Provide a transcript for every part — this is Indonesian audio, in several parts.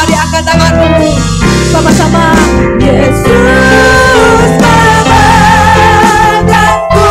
Mari angkat tanganmu sama-sama. Yesus memenangkanku.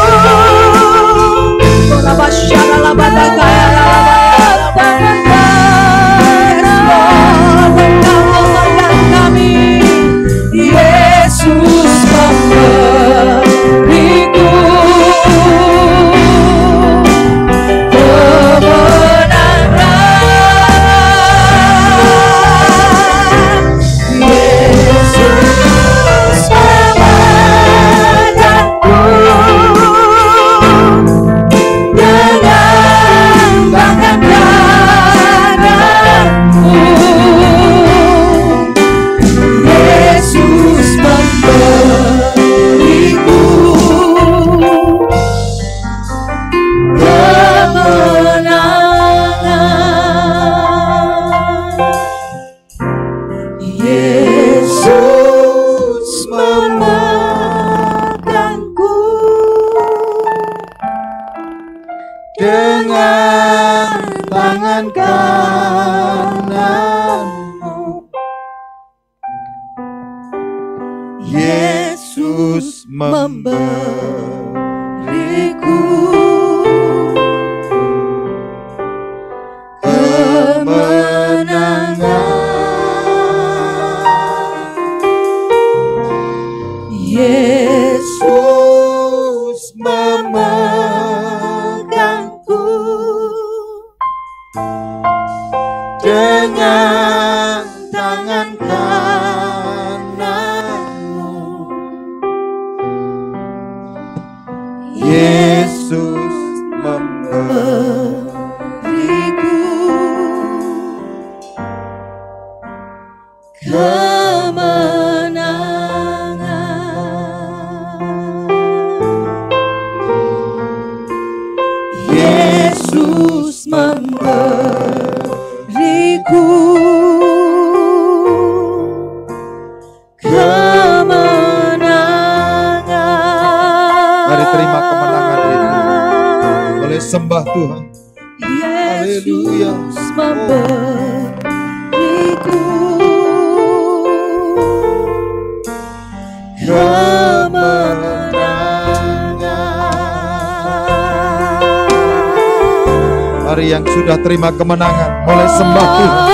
Yesus memberiku kemenangan. Yesus memenangkanku dengan bahkan darahmu. Yesus memberiku kemenangan. Yesus memegangku dengan tangan kananmu. Yesus memberiku kemenangan. Yesus memegangku dengan tangan kananmu. Yesus memberiku kemenangan. Yesus memberiku kemenangan. Mari terima kemenangan ini. Boleh sembah Tuhan. Haleluya. Yesus memberiku kemenangan. Mari yang sudah terima kemenangan, boleh sembah Tuhan. Haleluya.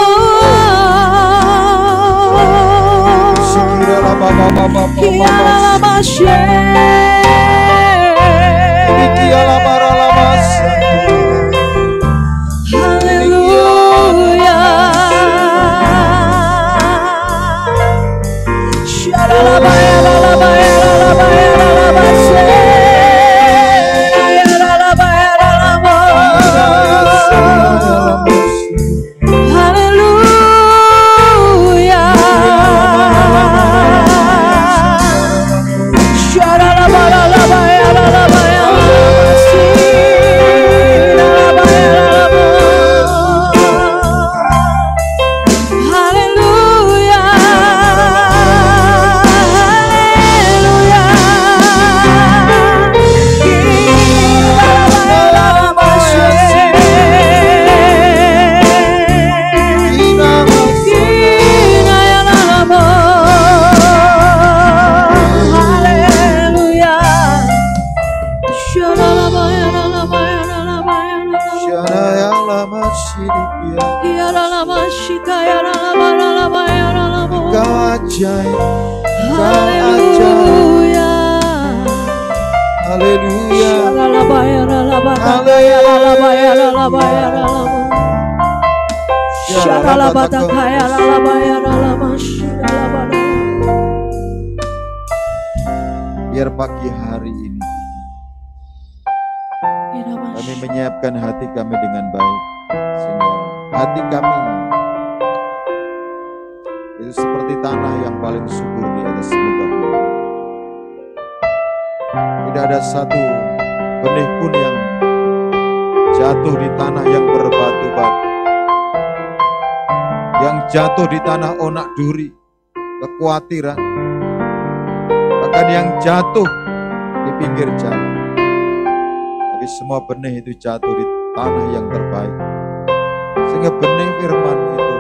Kau ajaib, Haleluya. haleluya, biar pagi hari ini kami menyiapkan hati kami dengan baik, sehingga hati kami itu seperti tanah yang paling subur di atas muka bumi. Tidak ada satu benih pun yang jatuh di tanah yang berbatu-batu, yang jatuh di tanah onak duri, kekhawatiran, bahkan yang jatuh di pinggir jalan. Tapi semua benih itu jatuh di tanah yang terbaik, sehingga benih firman itu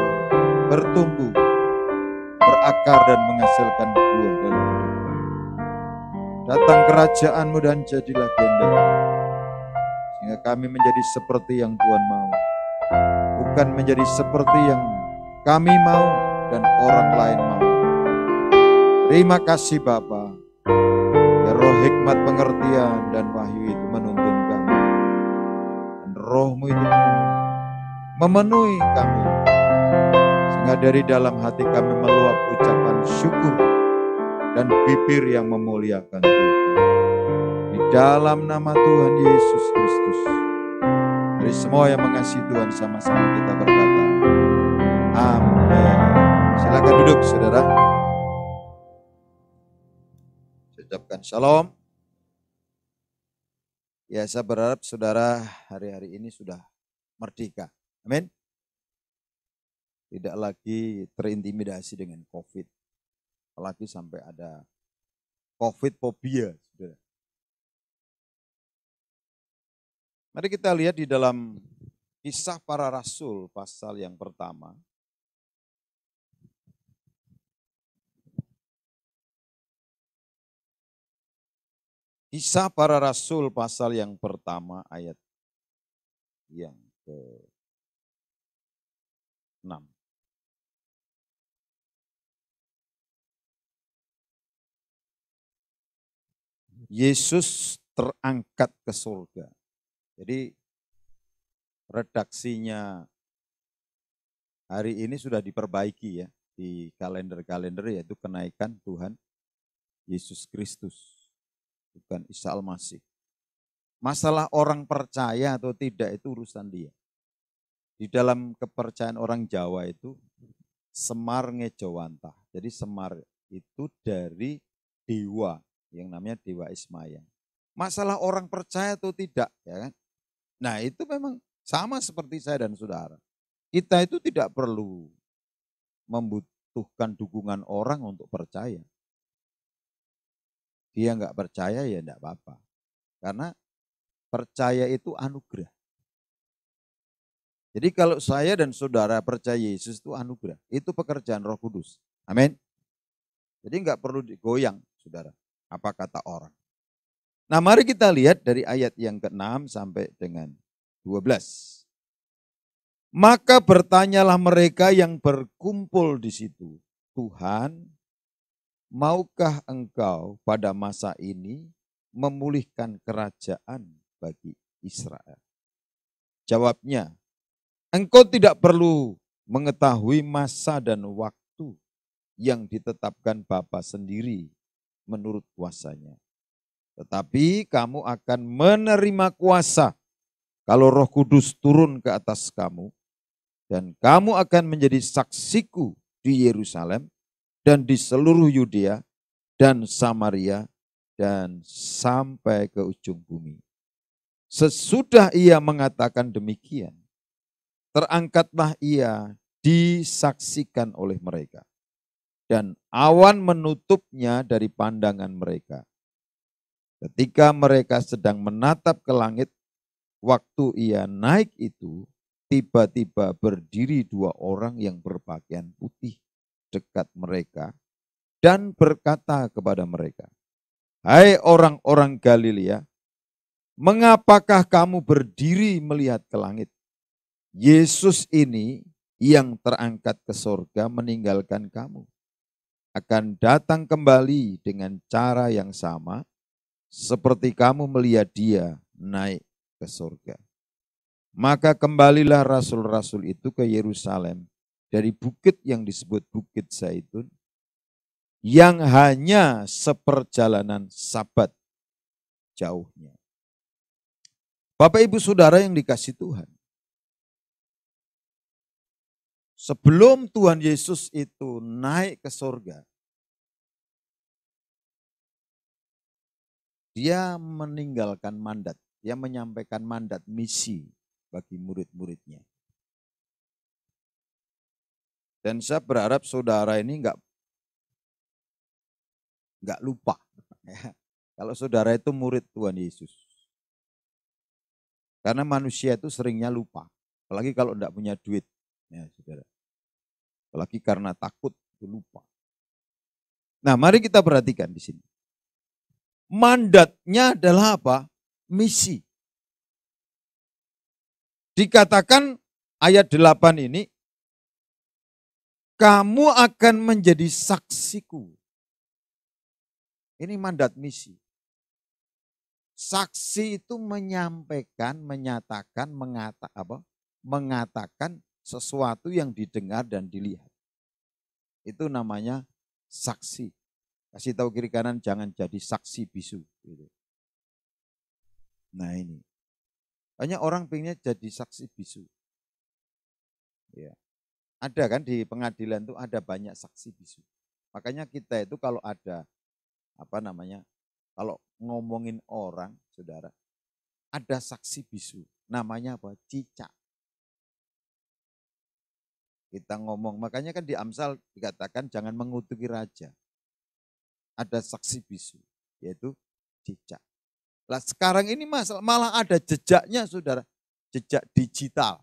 bertumbuh berakar dan menghasilkan buah dalam hidup. Datang kerajaan-Mu dan jadilah kehendak, sehingga kami menjadi seperti yang Tuhan mau, bukan menjadi seperti yang kami mau dan orang lain mau. Terima kasih Bapa, ya roh hikmat pengertian dan wahyu itu menuntun kami, dan roh-Mu itu memenuhi kami, sehingga dari dalam hati kami meluap ucapan syukur dan bibir yang memuliakan Tuhan. Di dalam nama Tuhan Yesus Kristus, dari semua yang mengasihi Tuhan sama-sama kita berkata, amin. Silakan duduk saudara. Ucapkan shalom. Ya, saya berharap saudara hari-hari ini sudah merdeka. Amin. Tidak lagi terintimidasi dengan COVID. Apalagi sampai ada COVID phobia. Saudara. Mari kita lihat di dalam Kisah Para Rasul pasal yang pertama. Kisah Para Rasul pasal yang pertama ayat yang ke-6. Yesus terangkat ke surga. Jadi redaksinya hari ini sudah diperbaiki ya di kalender-kalender, yaitu kenaikan Tuhan Yesus Kristus. Bukan Isa Al-Masih. Masalah orang percaya atau tidak itu urusan dia. Di dalam kepercayaan orang Jawa itu Semar Ngejawantah. Jadi Semar itu dari dewa yang namanya Dewa Ismaya. Masalah orang percaya atau tidak, ya kan? Nah itu memang sama seperti saya dan saudara. Kita itu tidak perlu membutuhkan dukungan orang untuk percaya. Dia nggak percaya ya enggak apa-apa. Karena percaya itu anugerah. Jadi kalau saya dan saudara percaya Yesus itu anugerah. Itu pekerjaan Roh Kudus. Amin. Jadi nggak perlu digoyang, saudara. Apa kata orang. Nah mari kita lihat dari ayat yang ke-6 sampai dengan 12. Maka bertanyalah mereka yang berkumpul di situ. Tuhan, maukah engkau pada masa ini memulihkan kerajaan bagi Israel? Jawabnya, engkau tidak perlu mengetahui masa dan waktu yang ditetapkan Bapa sendiri menurut kuasanya. Tetapi kamu akan menerima kuasa kalau Roh Kudus turun ke atas kamu, dan kamu akan menjadi saksiku di Yerusalem dan di seluruh Yudea dan Samaria dan sampai ke ujung bumi. Sesudah ia mengatakan demikian, terangkatlah ia disaksikan oleh mereka, dan awan menutupnya dari pandangan mereka. Ketika mereka sedang menatap ke langit, waktu ia naik itu, tiba-tiba berdiri dua orang yang berpakaian putih dekat mereka dan berkata kepada mereka, hai orang-orang Galilea, mengapakah kamu berdiri melihat ke langit? Yesus ini yang terangkat ke surga meninggalkan kamu, akan datang kembali dengan cara yang sama seperti kamu melihat dia naik ke surga. Maka kembalilah rasul-rasul itu ke Yerusalem dari bukit yang disebut Bukit Zaitun, yang hanya seperjalanan Sabat jauhnya. Bapak Ibu Saudara yang dikasihi Tuhan, sebelum Tuhan Yesus itu naik ke surga, dia meninggalkan mandat, dia menyampaikan mandat misi bagi murid-muridnya. Dan saya berharap saudara ini enggak lupa. Ya. Kalau saudara itu murid Tuhan Yesus. Karena manusia itu seringnya lupa. Apalagi kalau enggak punya duit. Ya, saudara. Apalagi karena takut itu lupa. Nah, mari kita perhatikan di sini. Mandatnya adalah apa? Misi. Dikatakan ayat 8 ini, kamu akan menjadi saksiku. Ini mandat misi. Saksi itu menyampaikan, menyatakan, mengatakan sesuatu yang didengar dan dilihat. Itu namanya saksi. Kasih tahu kiri kanan, jangan jadi saksi bisu. Gitu. Nah ini. Banyak orang pengennya jadi saksi bisu. Ya. Ada kan di pengadilan itu ada banyak saksi bisu. Makanya kita itu kalau ada kalau ngomongin orang, saudara, ada saksi bisu. Namanya apa? Cicak. Kita ngomong, makanya kan di Amsal dikatakan jangan mengutuki raja. Ada saksi bisu, yaitu cicak. Lah sekarang ini malah ada jejaknya, saudara. Jejak digital.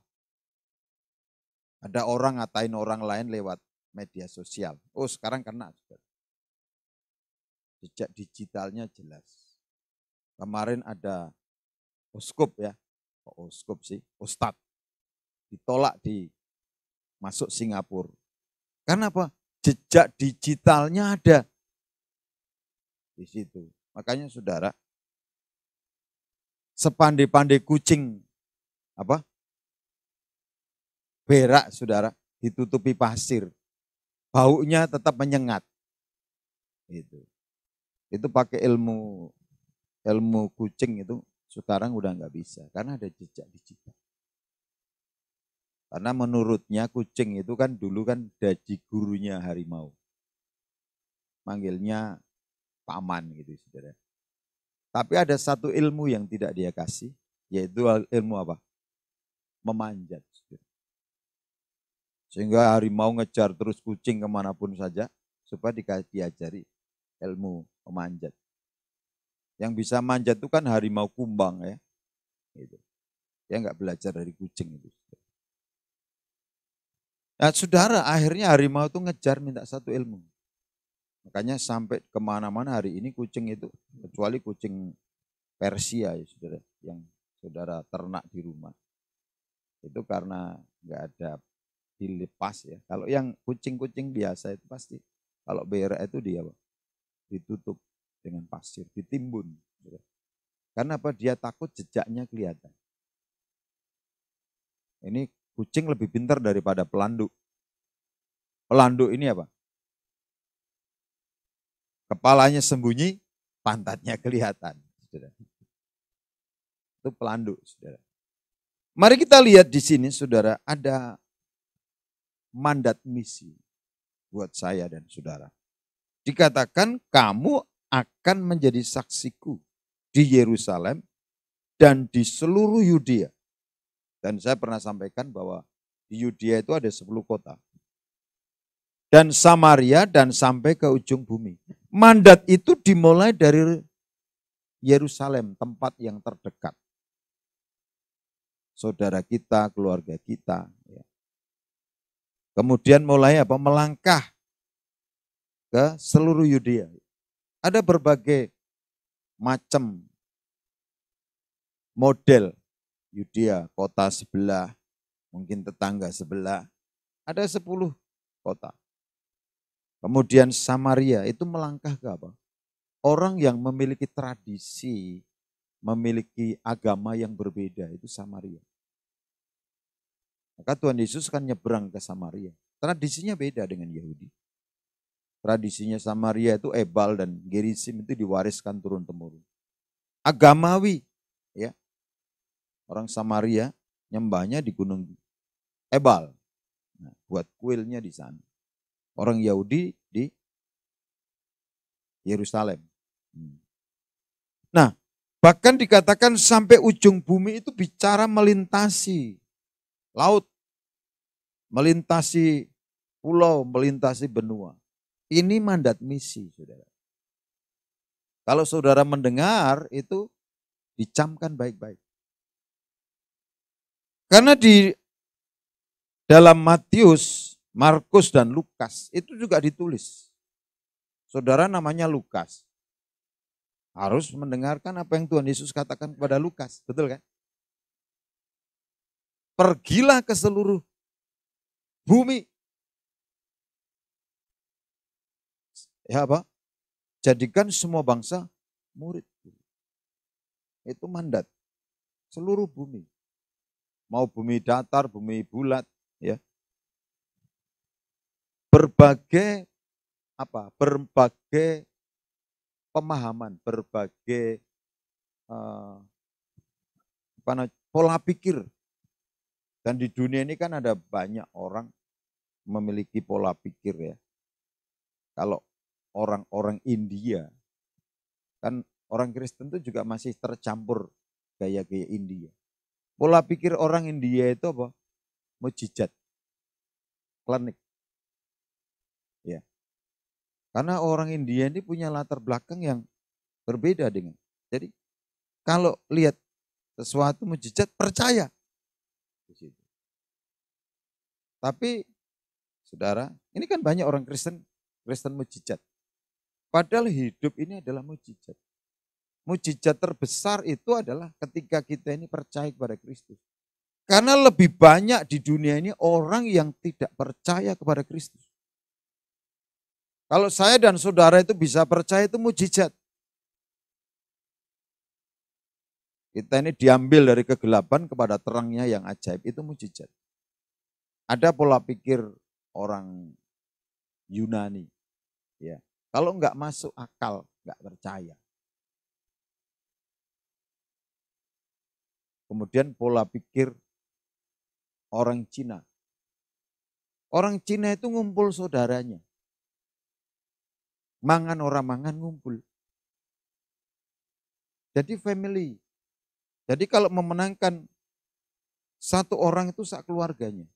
Ada orang ngatain orang lain lewat media sosial. Oh sekarang kena. Jejak digitalnya jelas. Kemarin ada oskop ya. Oskop sih, ustadz. Ditolak masuk Singapura. Karena apa? Jejak digitalnya ada. Di situ. Makanya saudara, sepandai-pandai kucing berak saudara, ditutupi pasir, baunya tetap menyengat. Itu pakai ilmu kucing itu sekarang udah nggak bisa karena ada jejak digital. Karena menurutnya kucing itu kan dulu kan daji gurunya harimau, manggilnya paman gitu saudara. Tapi ada satu ilmu yang tidak dia kasih, yaitu ilmu apa? Memanjat. Sehingga harimau ngejar terus kucing kemanapun saja, supaya diajari ilmu memanjat. Yang bisa manjat itu kan harimau kumbang ya. Gitu. Dia nggak belajar dari kucing itu. Nah saudara, akhirnya harimau itu ngejar minta satu ilmu. Makanya sampai kemana-mana hari ini kucing itu, kecuali kucing Persia ya saudara, yang saudara ternak di rumah. Itu karena nggak ada dilepas ya. Kalau yang kucing-kucing biasa itu pasti, kalau berak itu dia ditutup dengan pasir, ditimbun. Saudara. Karena apa? Dia takut jejaknya kelihatan. Ini kucing lebih pintar daripada pelanduk. Pelanduk ini apa? Kepalanya sembunyi, pantatnya kelihatan. Saudara. Itu pelanduk, saudara. Mari kita lihat di sini, saudara, ada mandat misi buat saya dan saudara. Dikatakan kamu akan menjadi saksiku di Yerusalem dan di seluruh Yudea. Dan saya pernah sampaikan bahwa di Yudea itu ada 10 kota. Dan Samaria dan sampai ke ujung bumi. Mandat itu dimulai dari Yerusalem, tempat yang terdekat. Saudara kita, keluarga kita. Ya. Kemudian mulai melangkah ke seluruh Yudea. Ada berbagai macam model Yudea, kota sebelah, mungkin tetangga sebelah. Ada 10 kota. Kemudian Samaria itu melangkah ke apa? Orang yang memiliki tradisi, memiliki agama yang berbeda, itu Samaria. Maka Tuhan Yesus kan nyebrang ke Samaria. Tradisinya beda dengan Yahudi. Tradisinya Samaria itu Ebal dan Gerisim itu diwariskan turun-temurun. Agamawi, ya. Orang Samaria nyembahnya di Gunung Ebal. Nah, buat kuilnya di sana. Orang Yahudi di Yerusalem. Nah, bahkan dikatakan sampai ujung bumi itu bicara melintasi laut, melintasi pulau, melintasi benua. Ini mandat misi, saudara. Kalau saudara mendengar itu dicamkan baik-baik. Karena di dalam Matius, Markus dan Lukas itu juga ditulis saudara namanya Lukas. Harus mendengarkan apa yang Tuhan Yesus katakan kepada Lukas, betul kan? Pergilah ke seluruh bumi. Ya apa? Jadikan semua bangsa murid. Itu mandat. Seluruh bumi. Mau bumi datar, bumi bulat, ya. Berbagai pemahaman, berbagai pola pikir. Dan di dunia ini kan ada banyak orang memiliki pola pikir ya. Kalau orang-orang India, kan orang Kristen itu juga masih tercampur gaya-gaya India. Pola pikir orang India itu apa? Mujizat, klinik. Ya. Karena orang India ini punya latar belakang yang berbeda dengan. Jadi kalau lihat sesuatu mujizat, percaya. Tapi saudara, ini kan banyak orang Kristen mujizat. Padahal hidup ini adalah mujizat. Mujizat terbesar itu adalah ketika kita ini percaya kepada Kristus. Karena lebih banyak di dunia ini orang yang tidak percaya kepada Kristus. Kalau saya dan saudara itu bisa percaya itu mujizat. Kita ini diambil dari kegelapan kepada terangnya yang ajaib, itu mujizat. Ada pola pikir orang Yunani, ya. Kalau enggak masuk akal, enggak percaya. Kemudian pola pikir orang Cina. Orang Cina itu ngumpul saudaranya. Mangan orang mangan ngumpul. Jadi family. Jadi kalau memenangkan satu orang itu sak keluarganya.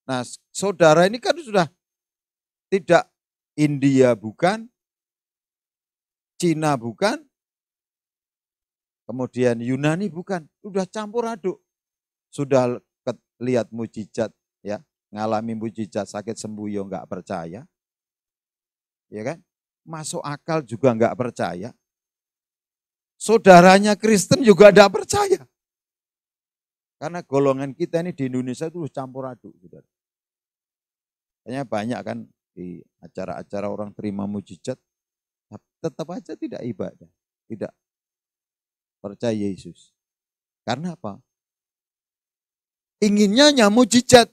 Nah, saudara ini kan sudah tidak India bukan, Cina bukan, kemudian Yunani bukan, sudah campur aduk. Sudah lihat mujizat ya, ngalami mujizat sakit sembuh ya enggak percaya. Ya kan? Masuk akal juga enggak percaya. Saudaranya Kristen juga enggak percaya. Karena golongan kita ini di Indonesia itu campur aduk, saudara. Kayaknya banyak kan di acara-acara orang terima mujizat, tetap aja tidak ibadah, tidak percaya Yesus. Karena apa? Inginnya hanya mujizat,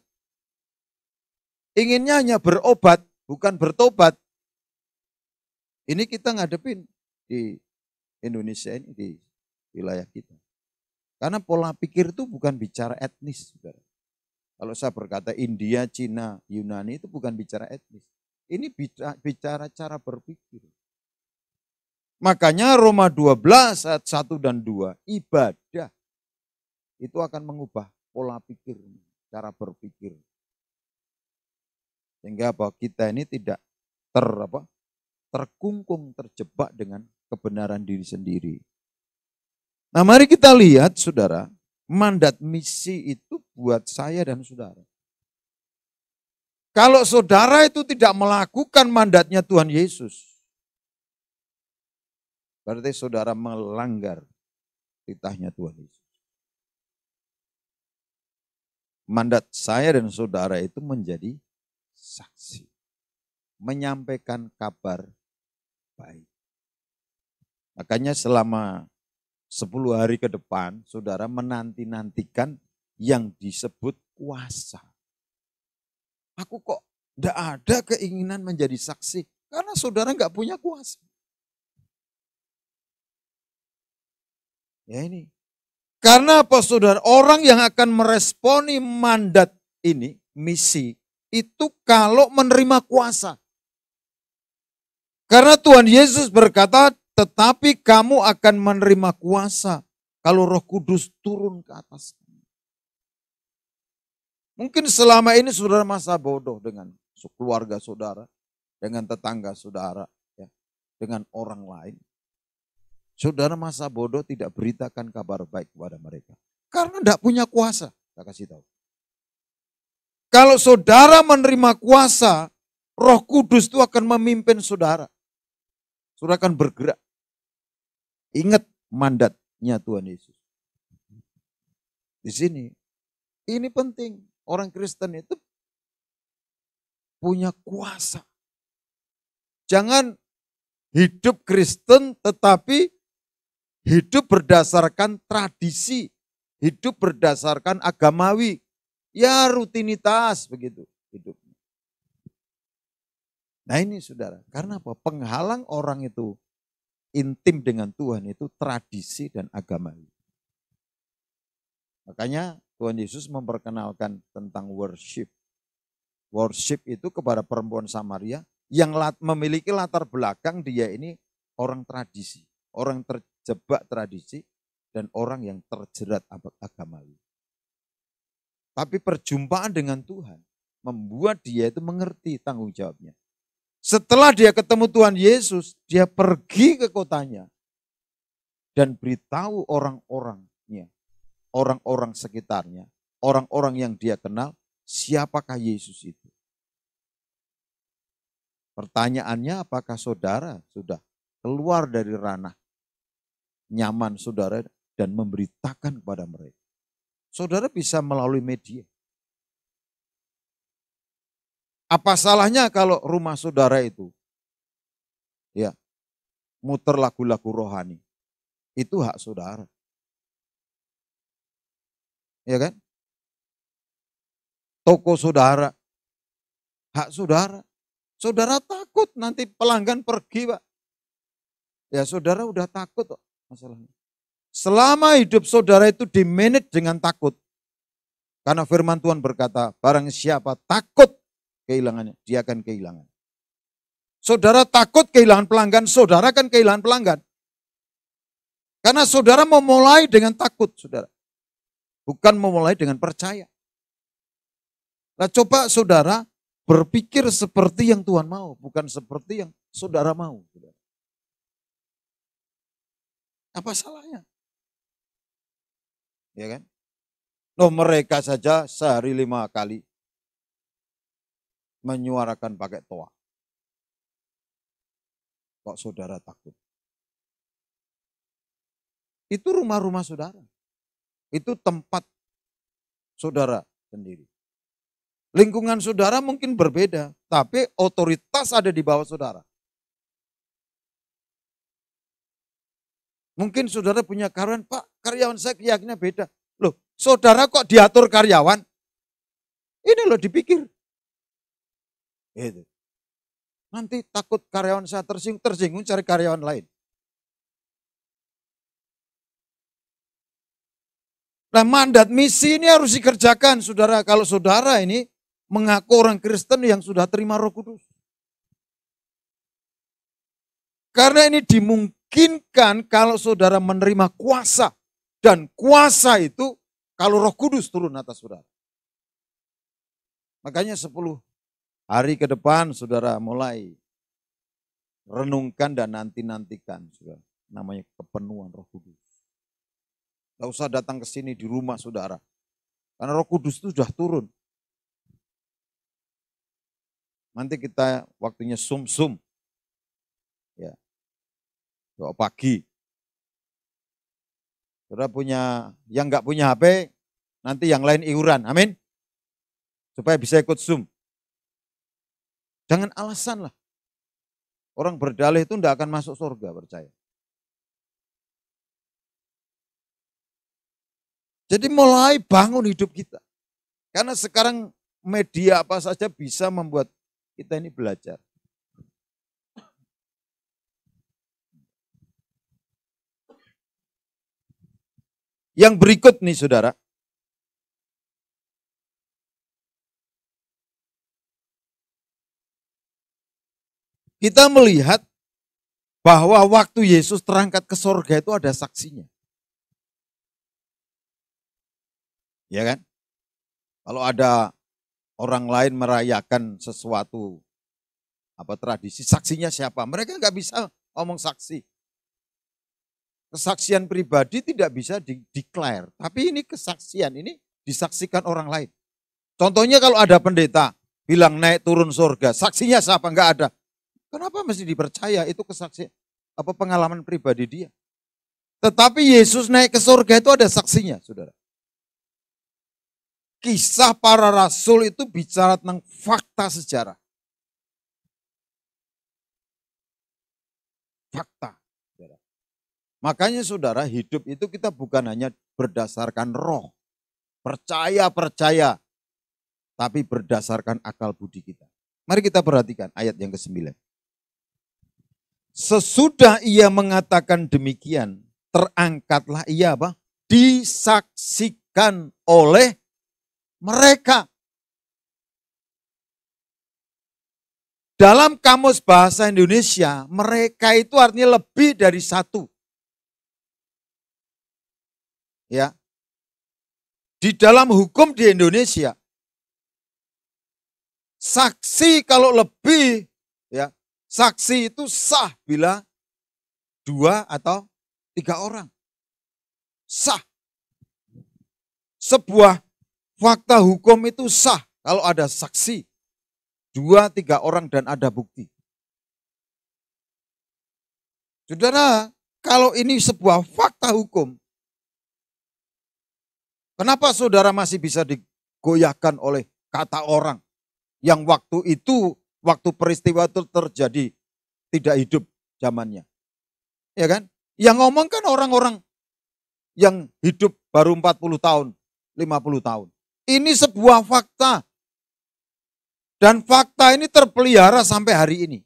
inginnya hanya berobat, bukan bertobat. Ini kita ngadepin di Indonesia ini, di wilayah kita. Karena pola pikir itu bukan bicara etnis, saudara. Kalau saya berkata India, Cina, Yunani itu bukan bicara etnis. Ini bicara cara berpikir. Makanya Roma 12 ayat 1 dan 2, ibadah itu akan mengubah pola pikir, cara berpikir. Sehingga apa? Kita ini tidak terkungkung, terjebak dengan kebenaran diri sendiri. Nah, mari kita lihat saudara, mandat misi itu buat saya dan saudara. Kalau saudara itu tidak melakukan mandatnya Tuhan Yesus, berarti saudara melanggar titahnya Tuhan Yesus. Mandat saya dan saudara itu menjadi saksi, menyampaikan kabar baik. Makanya selama 10 hari ke depan, saudara menanti-nantikan yang disebut kuasa. Aku kok tidak ada keinginan menjadi saksi, karena saudara nggak punya kuasa. Ya ini. Karena apa saudara? Orang yang akan meresponi mandat ini, misi, itu kalau menerima kuasa. Karena Tuhan Yesus berkata, tetapi kamu akan menerima kuasa kalau Roh Kudus turun ke atas. Mungkin selama ini saudara masa bodoh dengan keluarga saudara, dengan tetangga saudara, ya, dengan orang lain. Saudara masa bodoh tidak beritakan kabar baik kepada mereka. Karena tidak punya kuasa, saya kasih tahu. Kalau saudara menerima kuasa, Roh Kudus itu akan memimpin saudara. Saudara akan bergerak. Ingat mandatnya Tuhan Yesus. Di sini, ini penting. Orang Kristen itu punya kuasa. Jangan hidup Kristen tetapi hidup berdasarkan tradisi. Hidup berdasarkan agamawi. Ya rutinitas begitu hidupnya. Nah ini saudara, karena apa? Penghalang orang itu intim dengan Tuhan itu tradisi dan agamawi. Makanya Tuhan Yesus memperkenalkan tentang worship. Worship itu kepada perempuan Samaria yang memiliki latar belakang dia ini orang tradisi. Orang terjebak tradisi dan orang yang terjerat agamawi. Tapi perjumpaan dengan Tuhan membuat dia itu mengerti tanggung jawabnya. Setelah dia ketemu Tuhan Yesus, dia pergi ke kotanya dan beritahu orang-orangnya, orang-orang sekitarnya, orang-orang yang dia kenal, siapakah Yesus itu. Pertanyaannya, apakah saudara sudah keluar dari ranah nyaman saudara dan memberitakan kepada mereka? Saudara bisa melalui media. Apa salahnya kalau rumah saudara itu ya muter lagu-lagu rohani? Itu hak saudara. Ya kan? Toko saudara, hak saudara. Saudara takut nanti pelanggan pergi, Pak. Ya saudara udah takut kok masalahnya. Selama hidup saudara itu dimanage dengan takut. Karena firman Tuhan berkata, barang siapa takut kehilangannya, dia akan kehilangan. Saudara takut kehilangan pelanggan, saudara akan kehilangan pelanggan. Karena saudara memulai dengan takut, saudara. Bukan memulai dengan percaya. Nah coba saudara berpikir seperti yang Tuhan mau, bukan seperti yang saudara mau. Saudara. Apa salahnya? Ya kan? Loh mereka saja sehari 5 kali menyuarakan pakai toa. Kok saudara takut? Itu rumah-rumah saudara. Itu tempat saudara sendiri. Lingkungan saudara mungkin berbeda, tapi otoritas ada di bawah saudara. Mungkin saudara punya karyawan, Pak, karyawan saya keyakinannya beda. Loh, saudara kok diatur karyawan? Ini loh dipikir. Gitu. Nanti takut karyawan saya tersinggung cari karyawan lain. Nah mandat misi ini harus dikerjakan saudara. Kalau saudara ini mengaku orang Kristen yang sudah terima Roh Kudus. Karena ini dimungkinkan kalau saudara menerima kuasa. Dan kuasa itu kalau Roh Kudus turun atas saudara. Makanya 10 hari ke depan saudara mulai renungkan dan nantikan saudara. Namanya kepenuhan Roh Kudus. Gak usah datang ke sini di rumah saudara. Karena Roh Kudus itu sudah turun. Nanti kita waktunya sum-sum. Ya. Doa pagi. Saudara punya, yang nggak punya HP, nanti yang lain iuran, amin. Supaya bisa ikut Zoom. Jangan alasan lah. Orang berdalih itu enggak akan masuk surga, percaya. Jadi mulai bangun hidup kita. Karena sekarang media apa saja bisa membuat kita ini belajar. Yang berikut nih saudara. Kita melihat bahwa waktu Yesus terangkat ke surga itu ada saksinya. Ya kan? Kalau ada orang lain merayakan sesuatu, apa tradisi, saksinya siapa? Mereka nggak bisa ngomong saksi. Kesaksian pribadi tidak bisa di-declare. Tapi ini kesaksian, ini disaksikan orang lain. Contohnya kalau ada pendeta, bilang naik turun surga. Saksinya siapa? Enggak ada. Kenapa mesti dipercaya? Itu kesaksian pengalaman pribadi dia. Tetapi Yesus naik ke surga itu ada saksinya, saudara. Kisah para rasul itu bicara tentang fakta sejarah. Fakta. Saudara. Makanya saudara, hidup itu kita bukan hanya berdasarkan roh. Percaya, tapi berdasarkan akal budi kita. Mari kita perhatikan ayat yang ke-9. Sesudah ia mengatakan demikian, terangkatlah ia apa? Disaksikan oleh mereka. Dalam kamus bahasa Indonesia, mereka itu artinya lebih dari satu. Ya. Di dalam hukum di Indonesia, saksi kalau lebih, ya, saksi itu sah bila 2 atau 3 orang. Sah. Sebuah fakta hukum itu sah kalau ada saksi 2-3 orang dan ada bukti. Saudara, kalau ini sebuah fakta hukum, kenapa saudara masih bisa digoyahkan oleh kata orang yang waktu itu, waktu peristiwa itu terjadi, tidak hidup zamannya? Ya kan? Yang ngomong kan orang-orang yang hidup baru 40 tahun, 50 tahun. Ini sebuah fakta. Dan fakta ini terpelihara sampai hari ini.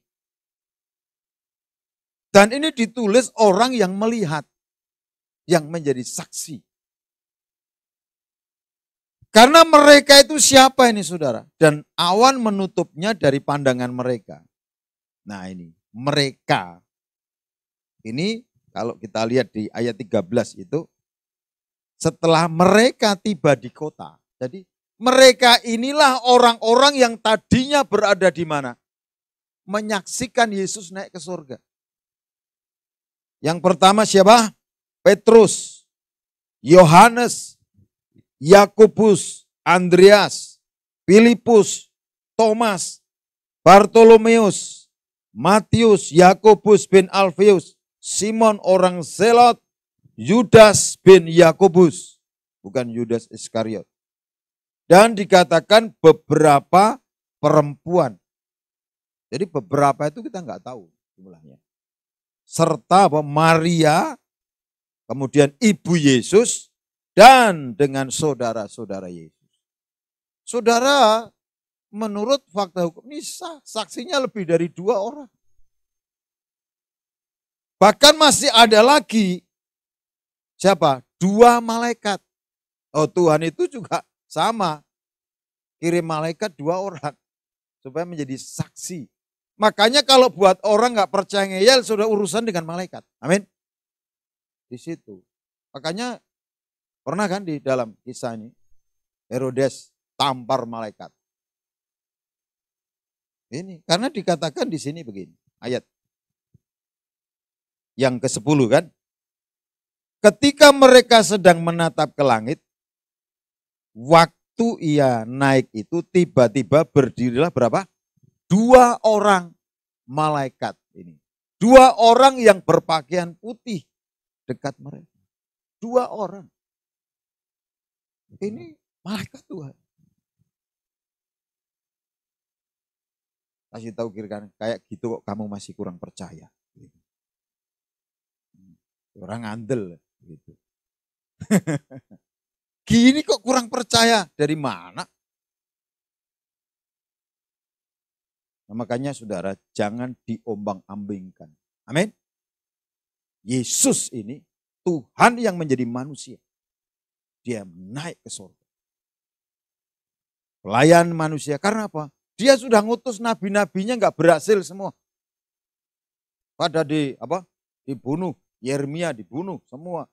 Dan ini ditulis orang yang melihat, yang menjadi saksi. Karena mereka itu siapa ini saudara? Dan awan menutupnya dari pandangan mereka. Nah ini, mereka. Ini kalau kita lihat di ayat 13 itu, setelah mereka tiba di kota. Jadi mereka inilah orang-orang yang tadinya berada di mana? Menyaksikan Yesus naik ke surga. Yang pertama siapa? Petrus, Yohanes, Yakobus, Andreas, Filipus, Thomas, Bartolomeus, Matius, Yakobus bin Alfeus, Simon orang Zelot, Yudas bin Yakobus, bukan Yudas Iskariot. Dan dikatakan beberapa perempuan. Jadi beberapa itu kita nggak tahu jumlahnya. Serta Maria, kemudian ibu Yesus, dan dengan saudara-saudara Yesus. Saudara, menurut fakta hukum ini sah, saksinya lebih dari 2 orang. Bahkan masih ada lagi, siapa? 2 malaikat. Oh Tuhan itu juga sama, kirim malaikat 2 orang supaya menjadi saksi. Makanya kalau buat orang nggak percaya ngeyel, sudah urusan dengan malaikat. Amin. Di situ. Makanya pernah kan di dalam kisah ini, Herodes tampar malaikat. Ini karena dikatakan di sini begini, ayat yang ke-10 kan. Ketika mereka sedang menatap ke langit, waktu ia naik itu tiba-tiba berdirilah berapa? 2 orang malaikat ini. 2 orang yang berpakaian putih dekat mereka. 2 orang. Ini malaikat Tuhan. Kasih tahu kiri kanan, kayak gitu kok kamu masih kurang percaya. Orang ngandel gitu. Gini kok kurang percaya, dari mana? Nah, makanya saudara jangan diombang-ambingkan. Amin. Yesus ini Tuhan yang menjadi manusia. Dia naik ke surga. Pelayan manusia, karena apa? Dia sudah ngutus nabi-nabinya nggak berhasil semua. Pada dibunuh, Yeremia dibunuh semua.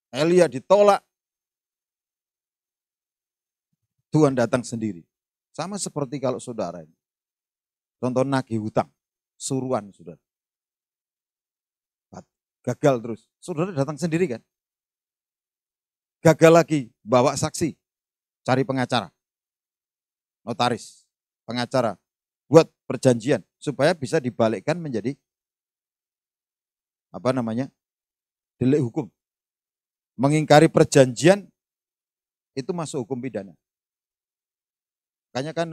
Elia ditolak. Tuhan datang sendiri. Sama seperti kalau saudara ini. Contoh nagih hutang, suruhan saudara. Gagal terus, saudara datang sendiri kan. Gagal lagi, bawa saksi, cari pengacara. notaris, pengacara, buat perjanjian supaya bisa dibalikkan menjadi delik hukum. Mengingkari perjanjian itu masuk hukum pidana. Makanya kan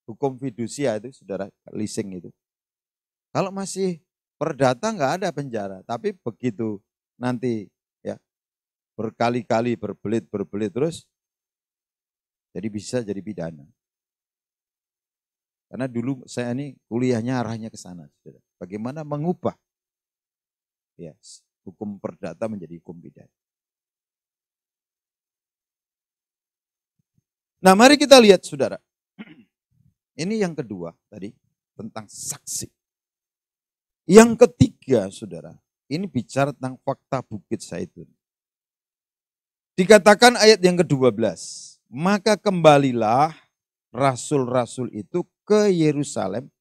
hukum fidusia itu, saudara, leasing itu. Kalau masih perdata nggak ada penjara, tapi begitu nanti ya berkali-kali berbelit terus, jadi bisa jadi pidana. Karena dulu saya ini kuliahnya arahnya ke sana, saudara. Bagaimana mengubah ya hukum perdata menjadi hukum pidana. Nah, mari kita lihat, saudara. Ini yang kedua tadi tentang saksi. Yang ketiga, saudara, ini bicara tentang fakta Bukit Zaitun. Dikatakan ayat yang ke-12, maka kembalilah rasul-rasul itu ke Yerusalem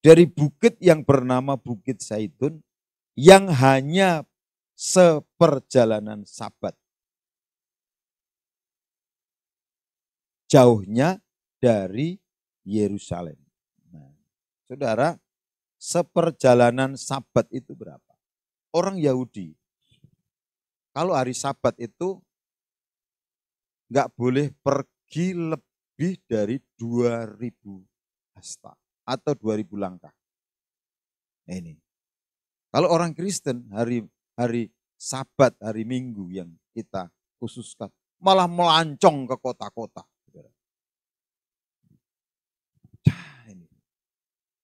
dari bukit yang bernama Bukit Zaitun yang hanya seperjalanan Sabat. Jauhnya dari Yerusalem. Nah, saudara, seperjalanan Sabat itu berapa? Orang Yahudi, kalau hari Sabat itu nggak boleh pergi lebih dari 2000 hasta atau 2000 langkah. Nah, ini. Kalau orang Kristen hari Sabat, hari Minggu yang kita khususkan, malah melancong ke kota-kota.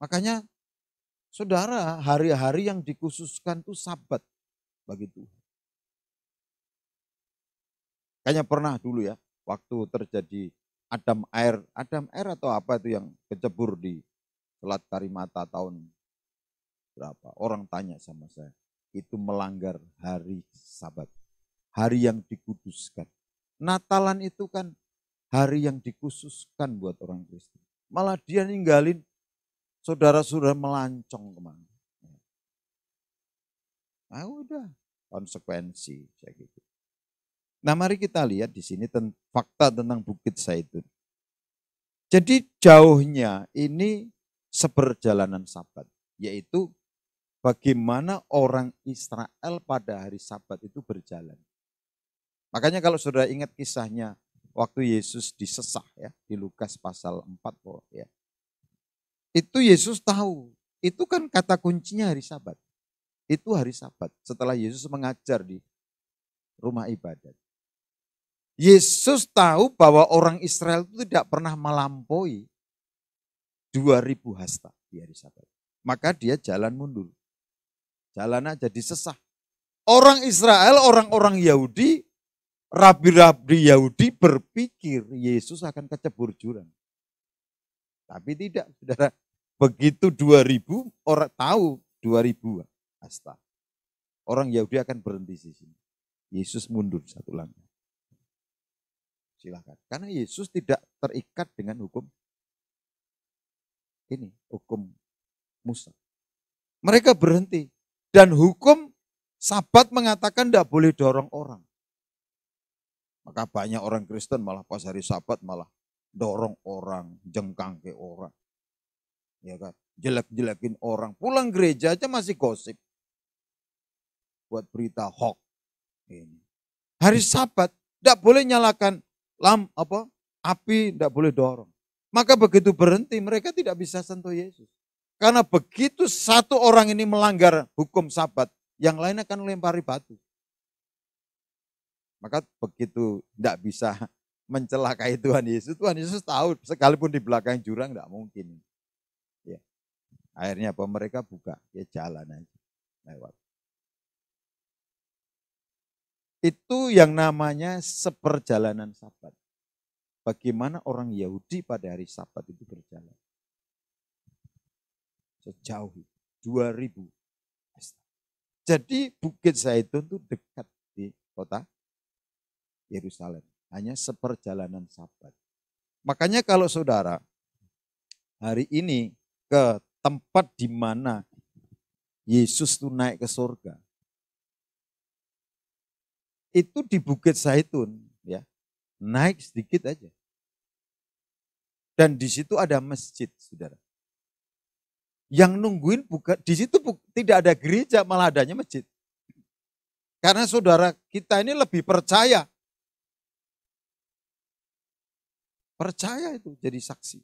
Makanya saudara, hari-hari yang dikhususkan itu Sabat bagi Tuhan. Kayaknya pernah dulu ya, waktu terjadi Adam air atau apa itu yang kecebur di Selat Karimata tahun berapa? Orang tanya sama saya, itu melanggar hari Sabat, hari yang dikuduskan. Natalan itu kan hari yang dikhususkan buat orang Kristen. Malah dia ninggalin saudara-saudara melancong kemana. Nah udah, konsekuensi kayak gitu. Nah mari kita lihat di sini fakta tentang Bukit Zaitun. Jadi jauhnya ini seperjalanan Sabat, yaitu bagaimana orang Israel pada hari Sabat itu berjalan. Makanya kalau saudara ingat kisahnya waktu Yesus disesah ya di Lukas pasal 4 ya. Itu Yesus tahu, itu kan kata kuncinya hari Sabat. Itu hari Sabat setelah Yesus mengajar di rumah ibadat. Yesus tahu bahwa orang Israel itu tidak pernah melampaui 2000 hasta di hari Sabat. Maka dia jalan mundur. Jalan aja disesah. Orang Israel, orang-orang Yahudi, rabi-rabi Yahudi berpikir Yesus akan kecebur jurang. Tapi tidak, saudara. Begitu 2000, orang tahu 2000 hasta. Orang Yahudi akan berhenti di sini. Yesus mundur satu langkah. Silakan. Karena Yesus tidak terikat dengan hukum ini, hukum Musa. Mereka berhenti. Dan hukum Sabat mengatakan tidak boleh dorong orang. Maka banyak orang Kristen malah pas hari Sabat malah dorong orang, jengkang ke orang. Ya kan? Jelek-jelekin orang. Pulang gereja aja masih gosip. Buat berita hoax. Ini. Hari Sabat tidak boleh nyalakan api, tidak boleh dorong. Maka begitu berhenti mereka tidak bisa sentuh Yesus. Karena begitu satu orang ini melanggar hukum Sabat, yang lain akan lempari batu. Maka begitu tidak bisa mencelakai Tuhan Yesus tahu sekalipun di belakang jurang tidak mungkin. Ya. Akhirnya apa? Mereka buka, ya jalan aja lewat. Itu yang namanya seperjalanan Sabat. Bagaimana orang Yahudi pada hari Sabat itu berjalan. Sejauh 2000. Jadi Bukit Zaitun itu dekat di kota Yerusalem. Hanya seperjalanan Sabat. Makanya kalau saudara hari ini ke tempat di mana Yesus itu naik ke surga, itu di Bukit Zaitun, ya, naik sedikit aja. Dan di situ ada masjid, saudara. Yang nungguin bukan di situ tidak ada gereja, malah adanya masjid. Karena saudara kita ini lebih percaya. Percaya itu jadi saksi.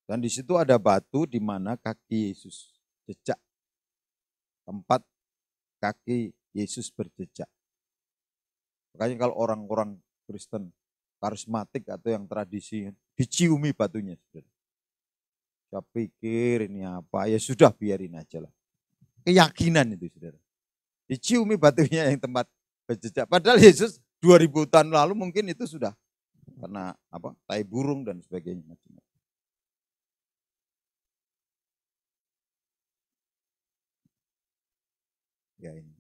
Dan di situ ada batu di mana kaki Yesus jejak. Tempat kaki Yesus berjejak. Makanya kalau orang-orang Kristen karismatik atau yang tradisi diciumi batunya. Saya pikir ini apa, ya sudah biarin aja lah. Keyakinan itu saudara. Diciumi batunya yang tempat berjejak. Padahal Yesus 2000 tahun lalu mungkin itu sudah karena apa, tai burung dan sebagainya. Ya ini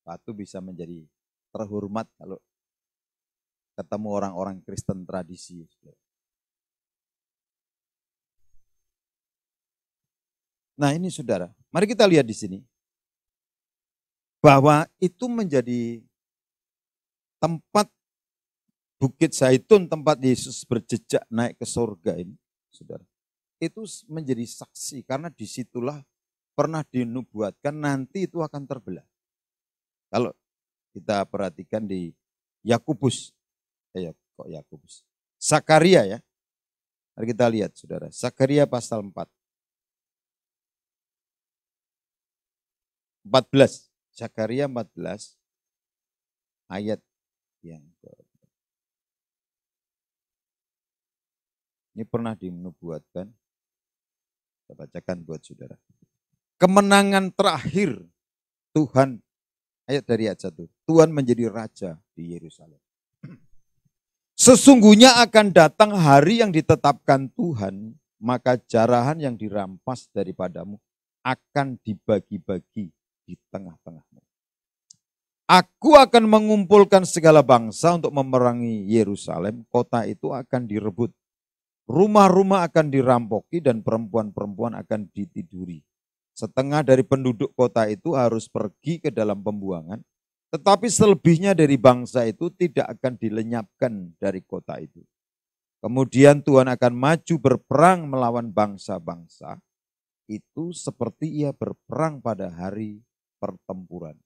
batu bisa menjadi terhormat kalau ketemu orang-orang Kristen tradisi. Nah ini saudara, mari kita lihat di sini. Bahwa itu menjadi tempat Bukit Zaitun, tempat Yesus berjejak naik ke surga ini. Saudara, itu menjadi saksi karena disitulah pernah dinubuatkan nanti itu akan terbelah. Kalau kita perhatikan di Yakobus, Yakobus, Zakaria ya. Mari kita lihat saudara, Zakaria pasal 4. 14, Zakaria 14 ayat yang ini pernah dinubuatkan. Saya bacakan buat saudara. Kemenangan terakhir Tuhan, ayat dari ayat 1. Tuhan menjadi raja di Yerusalem. Sesungguhnya akan datang hari yang ditetapkan Tuhan, maka jarahan yang dirampas daripadamu akan dibagi-bagi di tengah-tengahmu. Aku akan mengumpulkan segala bangsa untuk memerangi Yerusalem. Kota itu akan direbut. Rumah-rumah akan dirampoki dan perempuan-perempuan akan ditiduri. Setengah dari penduduk kota itu harus pergi ke dalam pembuangan. Tetapi selebihnya dari bangsa itu tidak akan dilenyapkan dari kota itu. Kemudian Tuhan akan maju berperang melawan bangsa-bangsa. Itu seperti ia berperang pada hari pertempuran.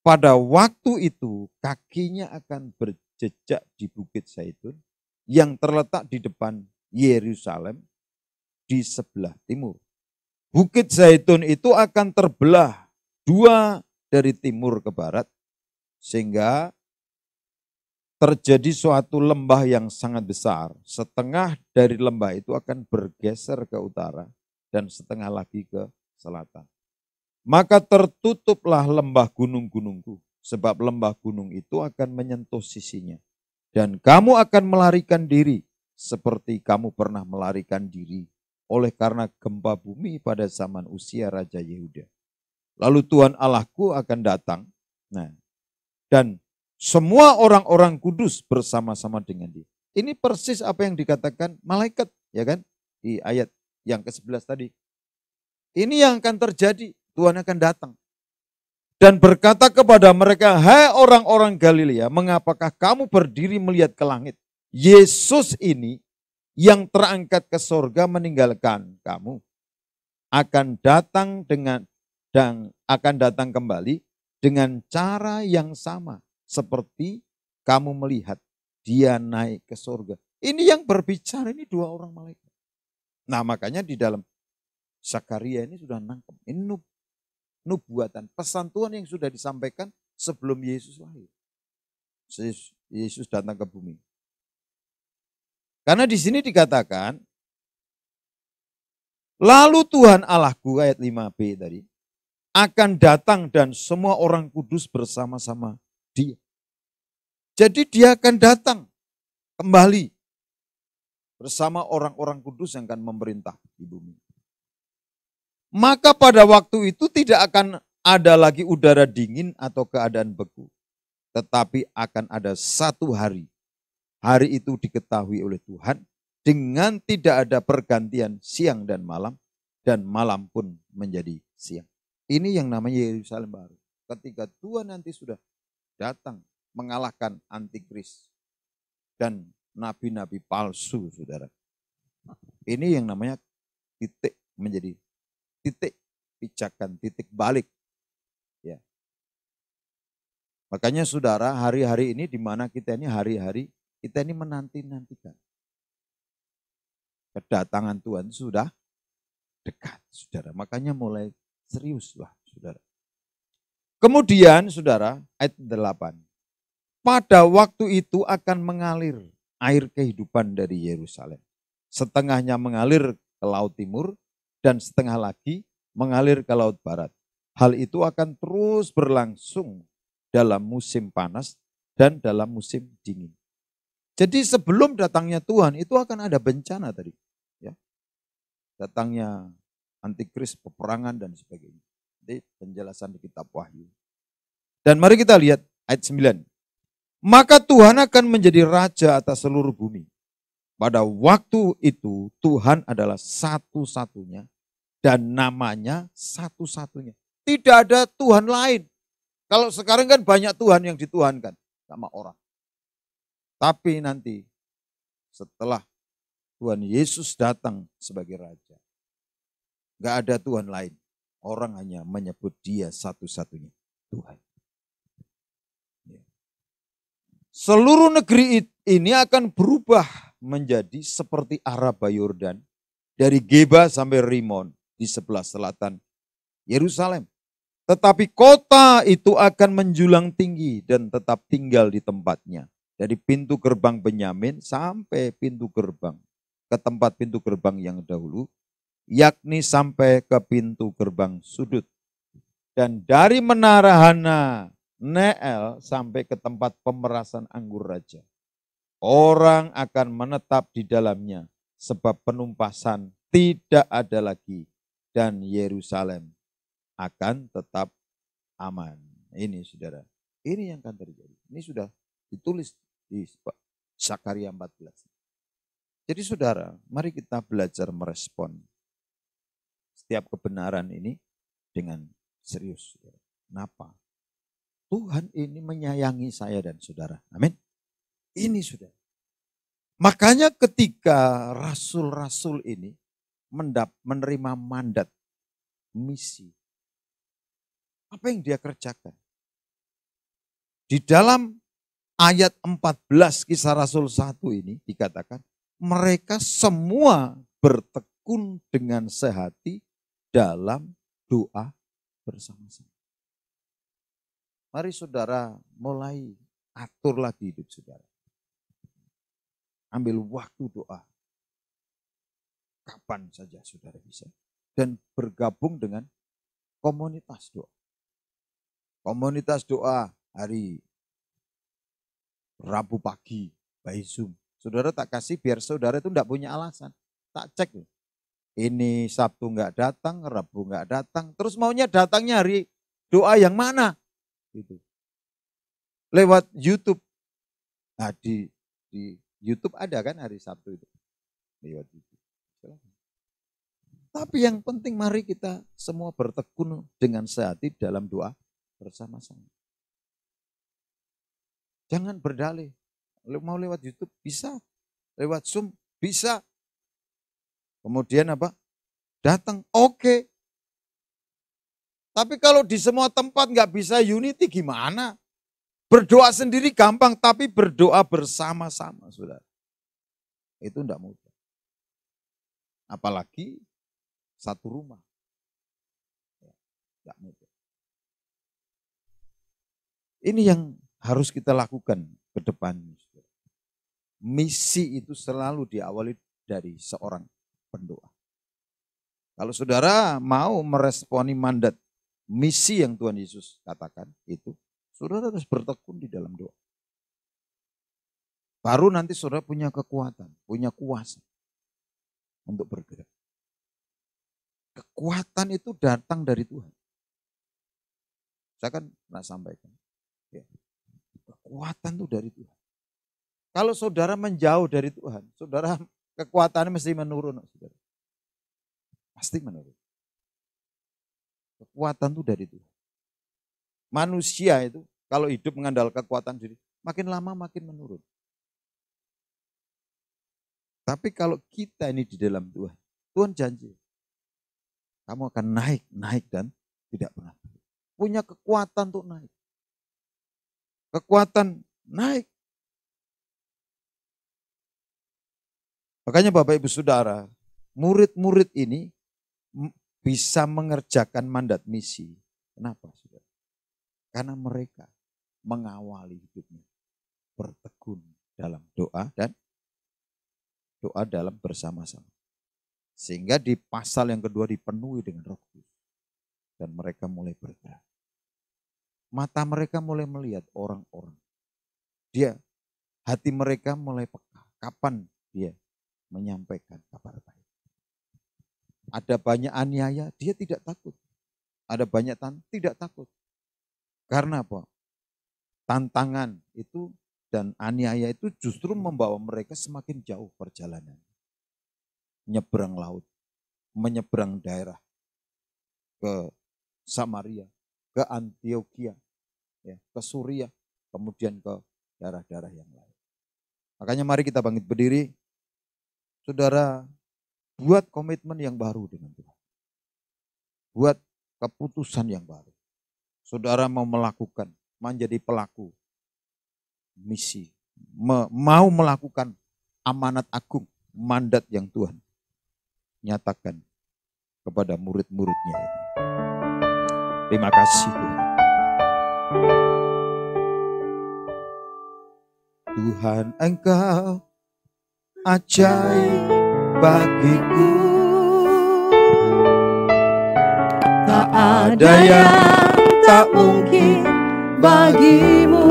Pada waktu itu kakinya akan berjejak di Bukit Zaitun yang terletak di depan Yerusalem di sebelah timur. Bukit Zaitun itu akan terbelah dua dari timur ke barat sehingga terjadi suatu lembah yang sangat besar. Setengah dari lembah itu akan bergeser ke utara dan setengah lagi ke selatan. Maka tertutuplah lembah gunung-gunungku, sebab lembah gunung itu akan menyentuh sisinya. Dan kamu akan melarikan diri, seperti kamu pernah melarikan diri, oleh karena gempa bumi pada zaman usia Raja Yehuda. Lalu Tuhan Allahku akan datang, dan semua orang-orang kudus bersama-sama dengan dia. Ini persis apa yang dikatakan malaikat, ya kan? Di ayat yang ke-11 tadi. Ini yang akan terjadi. Tuhan akan datang dan berkata kepada mereka, hai orang-orang Galilea, mengapakah kamu berdiri melihat ke langit? Yesus ini yang terangkat ke surga meninggalkan kamu akan datang akan datang kembali dengan cara yang sama seperti kamu melihat dia naik ke surga. Ini yang berbicara ini dua orang malaikat. Nah makanya di dalam Zakaria ini sudah nangkep. Ini nubuatan, pesan Tuhan yang sudah disampaikan sebelum Yesus lahir. Yesus datang ke bumi. Karena di sini dikatakan, lalu Tuhan Allahku, ayat 5b tadi, akan datang dan semua orang kudus bersama-sama dia. Jadi dia akan datang kembali bersama orang-orang kudus yang akan memerintah di bumi. Maka pada waktu itu tidak akan ada lagi udara dingin atau keadaan beku. Tetapi akan ada satu hari. Hari itu diketahui oleh Tuhan dengan tidak ada pergantian siang dan malam pun menjadi siang. Ini yang namanya Yerusalem baru. Ketika Tuhan nanti sudah datang mengalahkan antikris dan nabi-nabi palsu, saudara. Ini yang namanya titik menjadi titik pijakan, titik balik. Ya. Makanya saudara, hari-hari ini di mana kita ini hari-hari kita ini menanti-nantikan. Kedatangan Tuhan sudah dekat, saudara. Makanya mulai seriuslah, saudara. Kemudian, saudara, ayat 8. Pada waktu itu akan mengalir air kehidupan dari Yerusalem. Setengahnya mengalir ke laut timur dan setengah lagi mengalir ke laut barat. Hal itu akan terus berlangsung dalam musim panas dan dalam musim dingin. Jadi sebelum datangnya Tuhan itu akan ada bencana tadi. Ya. Datangnya antikris, peperangan dan sebagainya. Jadi penjelasan di kitab Wahyu. Dan mari kita lihat ayat 9. Maka Tuhan akan menjadi raja atas seluruh bumi. Pada waktu itu Tuhan adalah satu-satunya dan namanya satu-satunya. Tidak ada Tuhan lain. Kalau sekarang kan banyak Tuhan yang dituhankan sama orang. Tapi nanti setelah Tuhan Yesus datang sebagai raja, gak ada Tuhan lain. Orang hanya menyebut dia satu-satunya Tuhan. Seluruh negeri ini akan berubah menjadi seperti Araba Yordan. Dari Geba sampai Rimon di sebelah selatan Yerusalem. Tetapi kota itu akan menjulang tinggi dan tetap tinggal di tempatnya. Dari pintu gerbang Benyamin sampai pintu gerbang ke tempat pintu gerbang yang dahulu, yakni sampai ke pintu gerbang sudut. Dan dari menara Hana Neel sampai ke tempat pemerasan anggur raja. Orang akan menetap di dalamnya sebab penumpasan tidak ada lagi dan Yerusalem akan tetap aman. Ini saudara, ini yang akan terjadi. Ini sudah ditulis di Zakaria 14. Jadi saudara, mari kita belajar merespon setiap kebenaran ini dengan serius. Kenapa? Tuhan ini menyayangi saya dan saudara. Amin. Ini saudara. Makanya ketika rasul-rasul ini menerima mandat misi, apa yang dia kerjakan? Di dalam ayat 14 Kisah Rasul 1 ini dikatakan, mereka semua bertekun dengan sehati dalam doa bersama-sama. Mari saudara mulai atur lagi hidup saudara. Ambil waktu doa. Kapan saja saudara bisa. Dan bergabung dengan komunitas doa. Komunitas doa hari Rabu pagi by Zoom. Saudara tak kasih biar saudara itu enggak punya alasan. Tak cek. Ini Sabtu enggak datang, Rabu enggak datang. Terus maunya datangnya hari doa yang mana? Gitu. Lewat YouTube. Nah, di YouTube ada kan hari Sabtu itu. Lewat YouTube. Tapi yang penting mari kita semua bertekun dengan sehati dalam doa bersama-sama. Jangan berdalih. Mau lewat YouTube bisa. Lewat Zoom bisa. Kemudian apa? Datang oke. Tapi kalau di semua tempat nggak bisa unity gimana? Berdoa sendiri gampang, tapi berdoa bersama-sama, saudara. Itu enggak mudah. Apalagi satu rumah. Enggak mudah. Ini yang harus kita lakukan ke depan. Misi itu selalu diawali dari seorang pendoa. Kalau saudara mau meresponi mandat misi yang Tuhan Yesus katakan itu, saudara harus bertekun di dalam doa. Baru nanti saudara punya kekuatan, punya kuasa untuk bergerak. Kekuatan itu datang dari Tuhan. Saya kan pernah sampaikan. Ya. Kekuatan itu dari Tuhan. Kalau saudara menjauh dari Tuhan, saudara kekuatannya mesti menurun. Saudara. Pasti menurun. Kekuatan itu dari Tuhan. Manusia itu kalau hidup mengandalkan kekuatan diri, makin lama makin menurun. Tapi kalau kita ini di dalam Tuhan, Tuhan janji, kamu akan naik, naik dan tidak pernah. Punya kekuatan untuk naik. Kekuatan naik. Makanya Bapak Ibu Saudara, murid-murid ini bisa mengerjakan mandat misi. Kenapa, saudara? Karena mereka mengawali hidupnya bertekun dalam doa dan doa dalam bersama-sama. Sehingga di pasal yang kedua dipenuhi dengan Roh Kudus. Dan mereka mulai bergerak. Mata mereka mulai melihat orang-orang. Hati mereka mulai peka. Kapan dia menyampaikan kabar baik. Ada banyak aniaya, dia tidak takut. Ada banyak tidak takut. Karena apa? Tantangan itu dan aniaya itu justru membawa mereka semakin jauh perjalanan. Nyebrang laut, menyeberang daerah ke Samaria, ke Antioquia, ya, ke Suria, kemudian ke daerah-daerah yang lain. Makanya mari kita bangkit berdiri. Saudara, buat komitmen yang baru dengan Tuhan. Buat keputusan yang baru. Saudara mau melakukan, menjadi pelaku misi. Mau melakukan amanat agung, mandat yang Tuhan nyatakan kepada murid-muridnya ini. Terima kasih Tuhan. Tuhan Engkau ajaib bagiku, tak ada yang tak mungkin bagimu.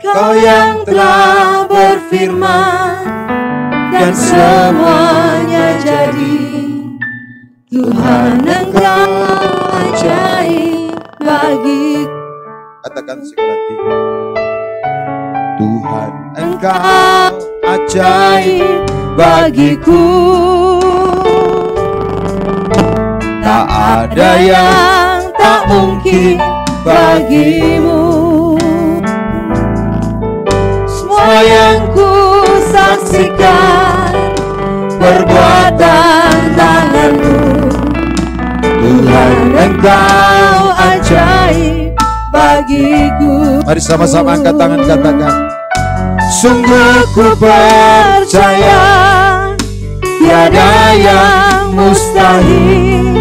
Kau yang telah berfirman dan semuanya jadi. Tuhan Engkau ajaib bagiku. Katakan sekali lagi. Tuhan Engkau ajaib bagiku, tak ada yang tak mungkin bagimu. Semua yang ku saksikan perbuatan tanganmu. Tuhan Engkau ajaib bagiku. Mari sama-sama angkat tangan, katakan. Sungguh ku percaya tiada yang mustahil.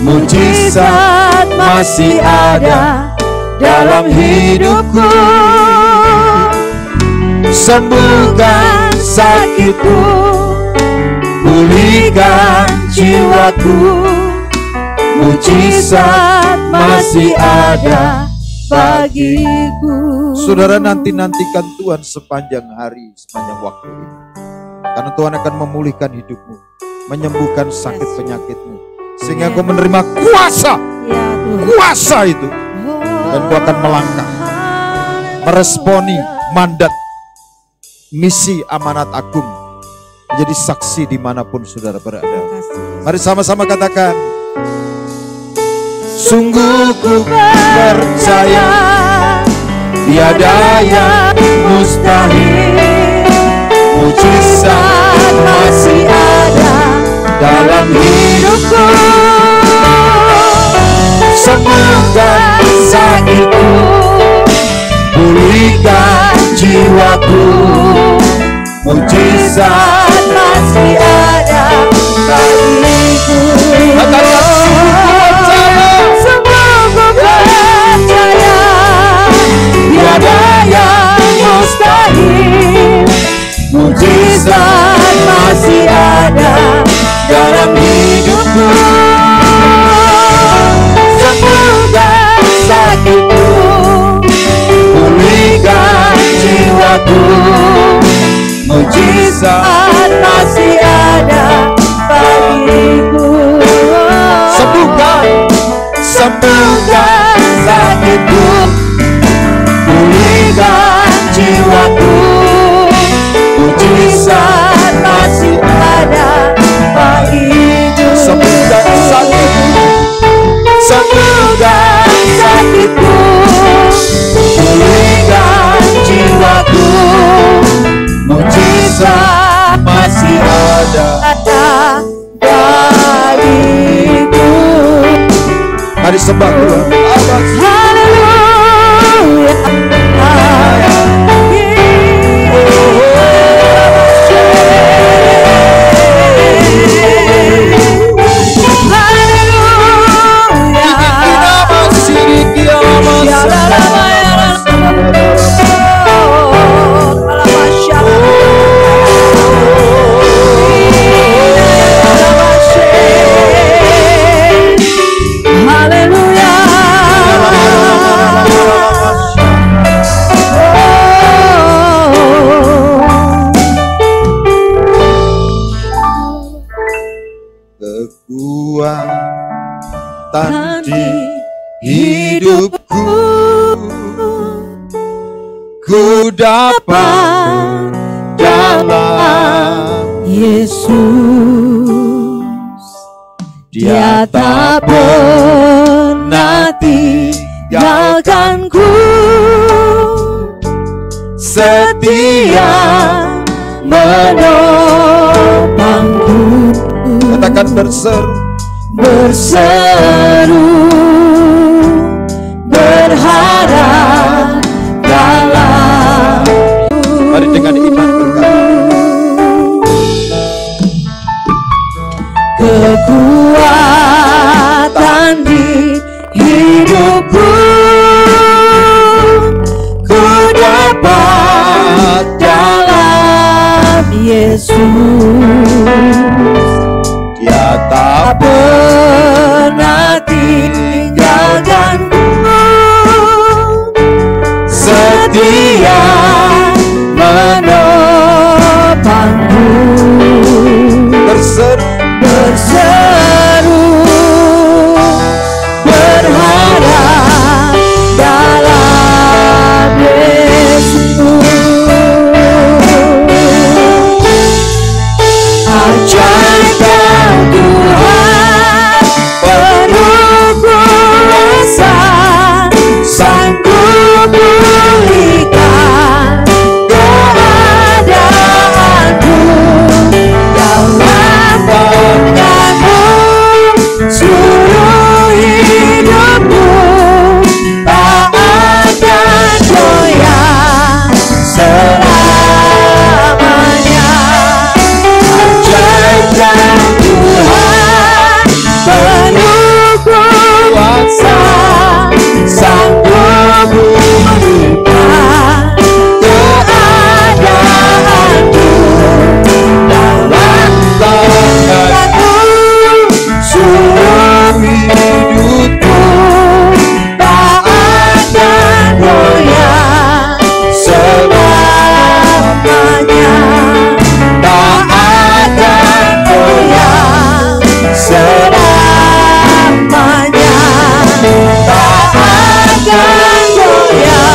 Mujizat masih ada dalam hidupku. Sembuhkan sakitku, pulihkan jiwaku. Mujizat masih ada bagiku. Saudara, nantikan Tuhan sepanjang hari, sepanjang waktu ini. Karena Tuhan akan memulihkan hidupmu, menyembuhkan sakit penyakitmu. Sehingga kau menerima kuasa, kuasa itu. Dan kau akan melangkah, meresponi mandat, misi amanat agung. Menjadi saksi dimanapun saudara berada. Mari sama-sama katakan. Sungguh ku percaya tiada yang mustahil. Mujizat masih ada dalam hidupku. Sembuhkan sakitku, pulihkan jiwaku. Mujizat masih ada bagiku. Tiada yang mustahil. Mujizat masih ada bagiku. Mari sembah Tuhan. Kekuatan di hidupku, ku dapat dalam Yesus. Dia tak pernah pernah tinggalkanku, setia menopangku. Katakan berseru, berseru, berharap dalam. mari dengan iman berkata, kekuatan di hidupku, ku dapat dalam Yesus. Dia tak pernah tinggalkanku, setia menopangku. berseru, Berseru, berharap dalam Yesus. Ajaib Tuhan, penuh kuasa, sanggup pulihkan keadaanku. Dalam tanganmu seluruh hidupku, tak akan goyang selamanya. Ajaib Tuhan, penuh kuasa, sanggup pulihkan keadaanku. Dalam tanganmu seluruh hidupku, tak akan goyang selamanya. Tak akan goyang selamanya. Tak akan goyang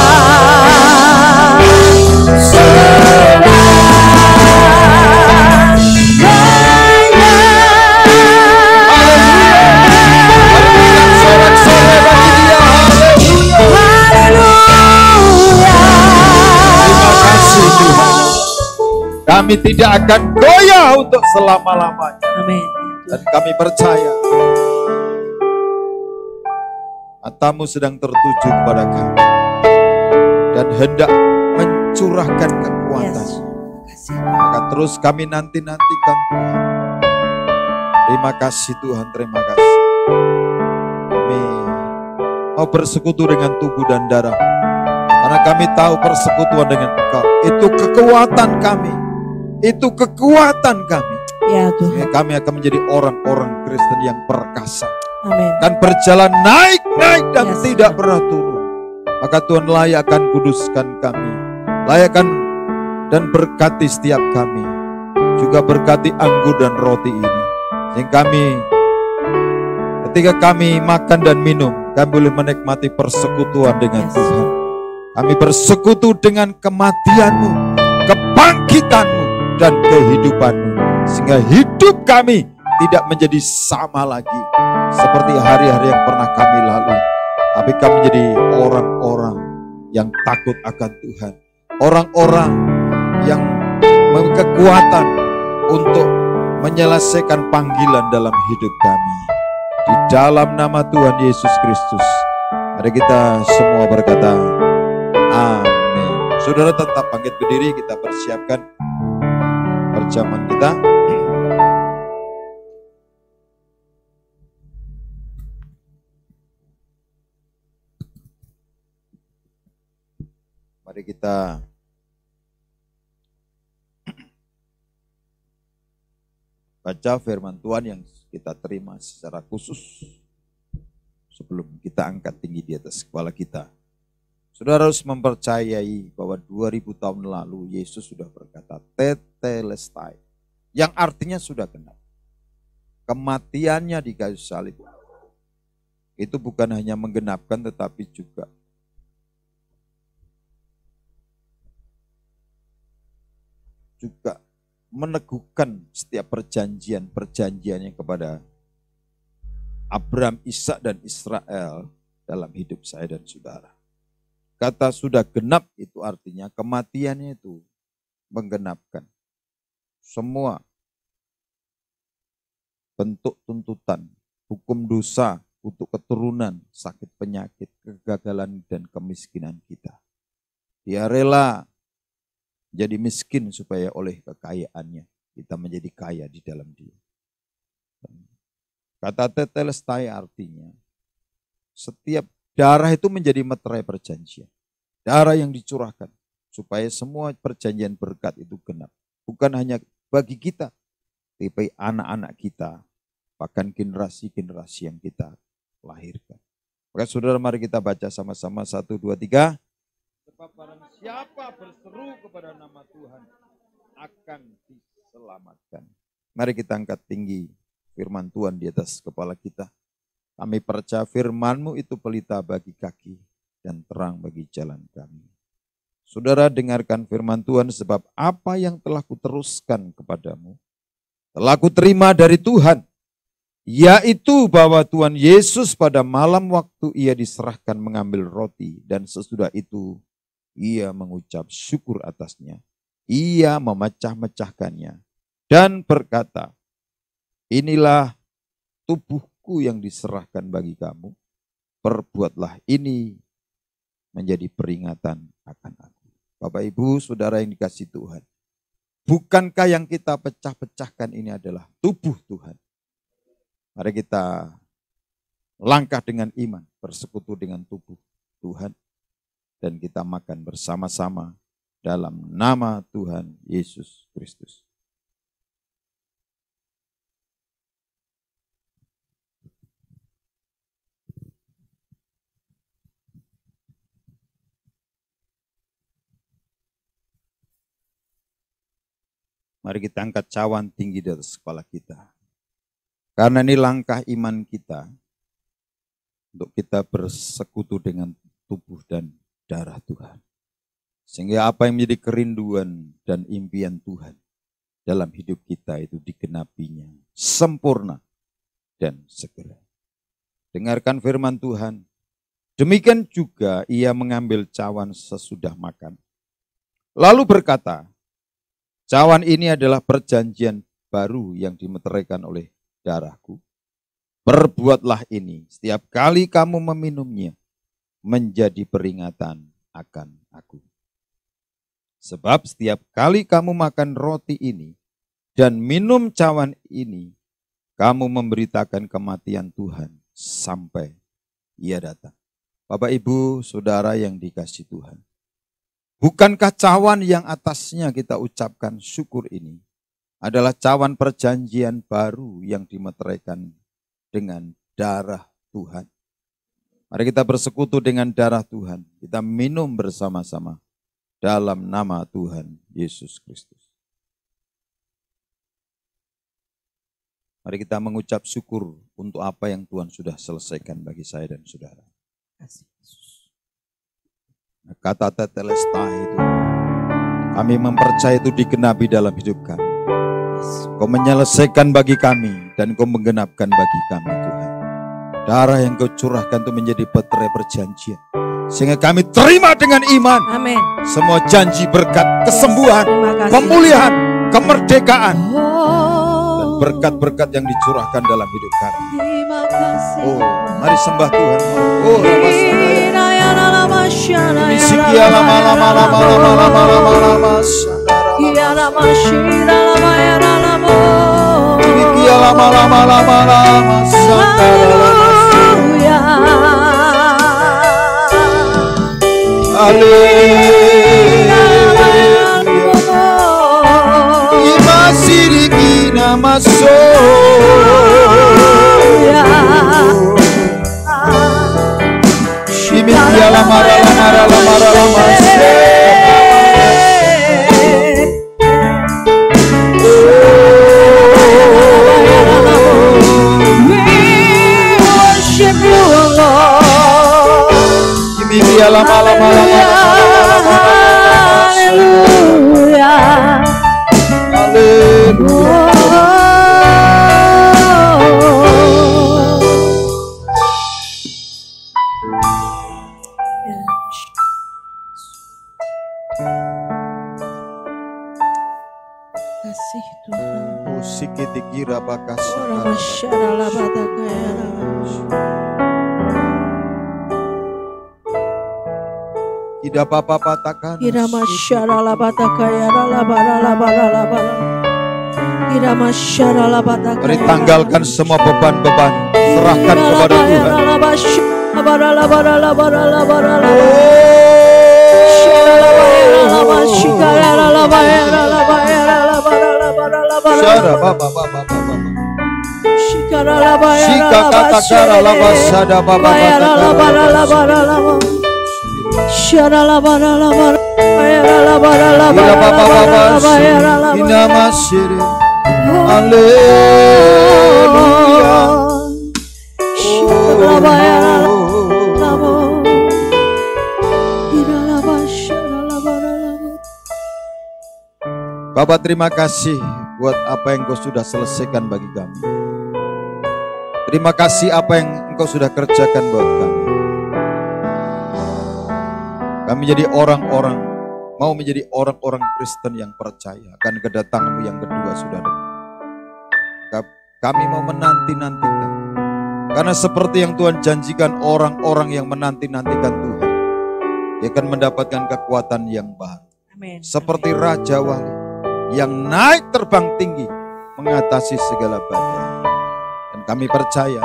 kami tidak akan goyah untuk selama-lamanya. Amin. Dan kami percaya matamu sedang tertuju kepada kami dan hendak mencurahkan kekuatan. Maka terus kami nanti-nantikan Tuhan. Terima kasih Tuhan, terima kasih. Kami mau bersekutu dengan tubuh dan darah, karena kami tahu persekutuan dengan Engkau itu kekuatan kami, itu kekuatan kami. Ya Tuhan. Kami akan menjadi orang-orang Kristen yang perkasa, Amin. kan berjalan naik-naik dan Yes. tidak pernah turun. Maka Tuhan layakkan kuduskan kami, layakkan dan berkati setiap kami, juga berkati anggur dan roti ini, sehingga kami ketika kami makan dan minum, kami boleh menikmati persekutuan dengan Yes. Tuhan. Kami bersekutu dengan kematian-Mu, kebangkitan-Mu, dan kehidupan-Mu, sehingga hidup kami tidak menjadi sama lagi seperti hari-hari yang pernah kami lalui, tapi kami menjadi orang-orang yang takut akan Tuhan, orang-orang yang memiliki kekuatan untuk menyelesaikan panggilan dalam hidup kami. Di dalam nama Tuhan Yesus Kristus. Mari kita semua berkata, amin. Saudara tetap bangkit berdiri, kita persiapkan perjamuan kita. Mari kita baca firman Tuhan yang kita terima secara khusus sebelum kita angkat tinggi di atas kepala kita. Saudara harus mempercayai bahwa 2000 tahun lalu Yesus sudah berkata tetelestai, yang artinya sudah genap. Kematiannya di kayu salib itu bukan hanya menggenapkan tetapi juga meneguhkan setiap perjanjiannya kepada Abraham, Ishak dan Israel dalam hidup saya dan saudara. Kata sudah genap itu artinya kematiannya itu menggenapkan semua bentuk tuntutan, hukum dosa untuk keturunan, sakit penyakit, kegagalan dan kemiskinan kita. Dia rela jadi miskin supaya oleh kekayaannya kita menjadi kaya di dalam Dia. Kata tetelestai artinya setiap darah itu menjadi meterai perjanjian. Darah yang dicurahkan supaya semua perjanjian berkat itu genap. Bukan hanya bagi kita, tapi anak-anak kita, bahkan generasi-generasi yang kita lahirkan. Maka saudara mari kita baca sama-sama 1, 2, 3. Sebab barang siapa berseru kepada nama Tuhan akan diselamatkan. Mari kita angkat tinggi firman Tuhan di atas kepala kita. Kami percaya firman-Mu itu pelita bagi kaki dan terang bagi jalan kami. Saudara dengarkan firman Tuhan, sebab apa yang telah kuteruskan kepadamu telah kuterima dari Tuhan, yaitu bahwa Tuhan Yesus pada malam waktu Ia diserahkan mengambil roti dan sesudah itu Ia mengucap syukur atasnya. Ia memecah-mecahkannya dan berkata, inilah tubuhku yang diserahkan bagi kamu. Perbuatlah ini menjadi peringatan akan aku. Bapak Ibu, saudara yang dikasihi Tuhan. Bukankah yang kita pecah-pecahkan ini adalah tubuh Tuhan? Mari kita langkah dengan iman, bersekutu dengan tubuh Tuhan. Dan kita makan bersama-sama dalam nama Tuhan Yesus Kristus. Mari kita angkat cawan tinggi di atas kepala kita. Karena ini langkah iman kita untuk kita bersekutu dengan tubuh dan darah Tuhan. Sehingga apa yang menjadi kerinduan dan impian Tuhan dalam hidup kita itu digenapinya sempurna dan segera. Dengarkan firman Tuhan. Demikian juga Ia mengambil cawan sesudah makan. Lalu berkata, cawan ini adalah perjanjian baru yang dimeteraikan oleh darahku. Perbuatlah ini setiap kali kamu meminumnya menjadi peringatan akan aku. Sebab setiap kali kamu makan roti ini dan minum cawan ini, kamu memberitakan kematian Tuhan sampai Ia datang. Bapak, Ibu, Saudara yang dikasihi Tuhan. Bukankah cawan yang atasnya kita ucapkan syukur ini adalah cawan perjanjian baru yang dimeteraikan dengan darah Tuhan? Mari kita bersekutu dengan darah Tuhan. Kita minum bersama-sama dalam nama Tuhan Yesus Kristus. Mari kita mengucap syukur untuk apa yang Tuhan sudah selesaikan bagi saya dan saudara. Kata tetelestai itu, kami mempercayai itu digenapi dalam hidup kami. Kau menyelesaikan bagi kami dan Kau menggenapkan bagi kami Tuhan. Darah yang Kau curahkan itu menjadi peterai perjanjian. Sehingga kami terima dengan iman. Amin. Semua janji berkat, kesembuhan, pemulihan, kemerdekaan. Dan berkat-berkat yang dicurahkan dalam hidup kami. Terima kasih. Oh, mari sembah Tuhan. Oh, kasih Tuhan. musik dikira bakas. Tidak apa-apa patahkan. Mari tanggalkan semua beban-beban, serahkan kepada Tuhan. Bapa, terima kasih buat apa yang Engkau sudah selesaikan bagi kami. Terima kasih apa yang Engkau sudah kerjakan buat kami. Kami jadi orang-orang, mau menjadi orang-orang Kristen yang percaya akan kedatangan-Mu yang kedua sudah dekat. Kami mau menanti-nantikan. Karena seperti yang Tuhan janjikan, orang-orang yang menanti-nantikan Tuhan, dia akan mendapatkan kekuatan yang baru. Amin. Seperti Raja Wali yang naik terbang tinggi mengatasi segala badai. Dan kami percaya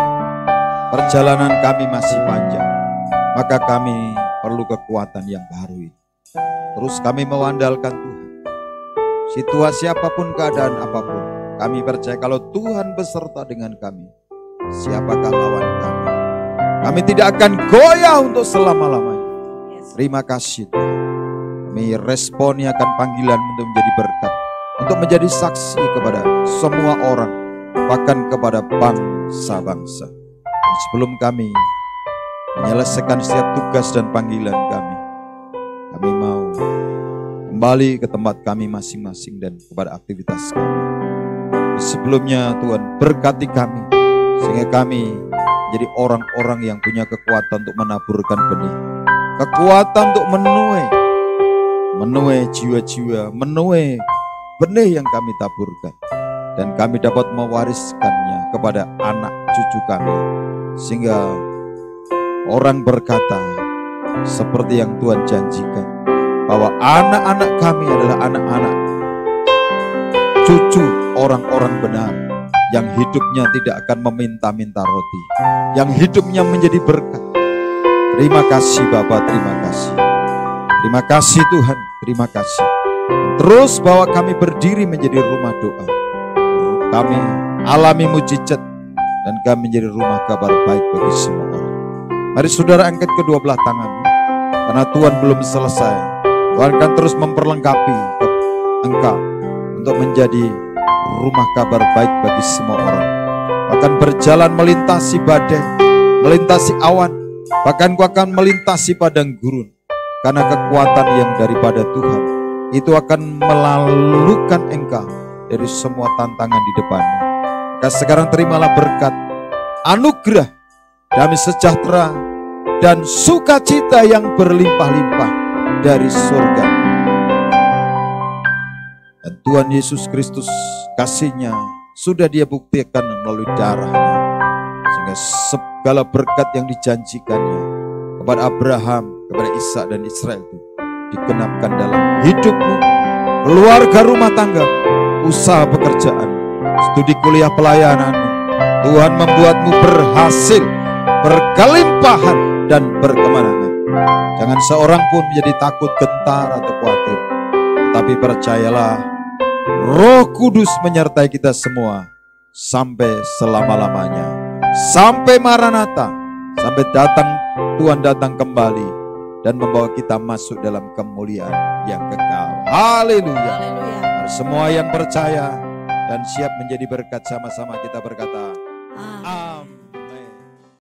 perjalanan kami masih panjang, maka kami perlu kekuatan yang baru ini. Terus kami mengandalkan Tuhan. Situasi apapun, keadaan apapun, kami percaya kalau Tuhan beserta dengan kami, siapakah lawan kami? Kami tidak akan goyah untuk selama-lamanya. Terima kasih Tuhan. Kami responi akan panggilan untuk menjadi berkat, untuk menjadi saksi kepada semua orang, bahkan kepada bangsa-bangsa. Sebelum kami menyelesaikan setiap tugas dan panggilan kami mau kembali ke tempat kami masing-masing dan kepada aktivitas kami. Sebelumnya Tuhan berkati kami, sehingga kami jadi orang-orang yang punya kekuatan untuk menaburkan benih, kekuatan untuk menuai jiwa-jiwa, menuai benih yang kami taburkan, dan kami dapat mewariskannya kepada anak cucu kami, sehingga orang berkata seperti yang Tuhan janjikan, bahwa anak-anak kami adalah anak-anak cucu orang-orang benar, yang hidupnya tidak akan meminta-minta roti, yang hidupnya menjadi berkat. Terima kasih Bapa, terima kasih. Terima kasih Tuhan, terima kasih. Terus bawa kami berdiri menjadi rumah doa. Kami alami mujizat dan kami menjadi rumah kabar baik bagi semua orang. Mari saudara angkat kedua belah tanganmu, karena Tuhan belum selesai. Tuhan akan terus memperlengkapi engkau untuk menjadi rumah kabar baik bagi semua orang. Bahkan berjalan melintasi badai, melintasi awan, bahkan kau akan melintasi padang gurun. Karena kekuatan yang daripada Tuhan itu akan melalukan engkau dari semua tantangan di depanmu. Maka sekarang terimalah berkat, anugerah, damai sejahtera, dan sukacita yang berlimpah-limpah dari surga. Dan Tuhan Yesus Kristus kasih-Nya sudah dia buktikan melalui darahnya. Sehingga segala berkat yang dijanjikannya kepada Abraham, kepada Ishak dan Israel itu digenapkan dalam hidupmu, keluarga, rumah tangga, usaha pekerjaan, studi kuliah pelayananmu. Tuhan membuatmu berhasil, berkelimpahan dan berkemenangan. Jangan seorang pun menjadi takut, gentar atau khawatir. Tapi percayalah, Roh Kudus menyertai kita semua sampai selama-lamanya. Sampai Maranatha, sampai Tuhan datang kembali dan membawa kita masuk dalam kemuliaan yang kekal. Haleluya. Mari semua yang percaya dan siap menjadi berkat, sama-sama kita berkata, amin.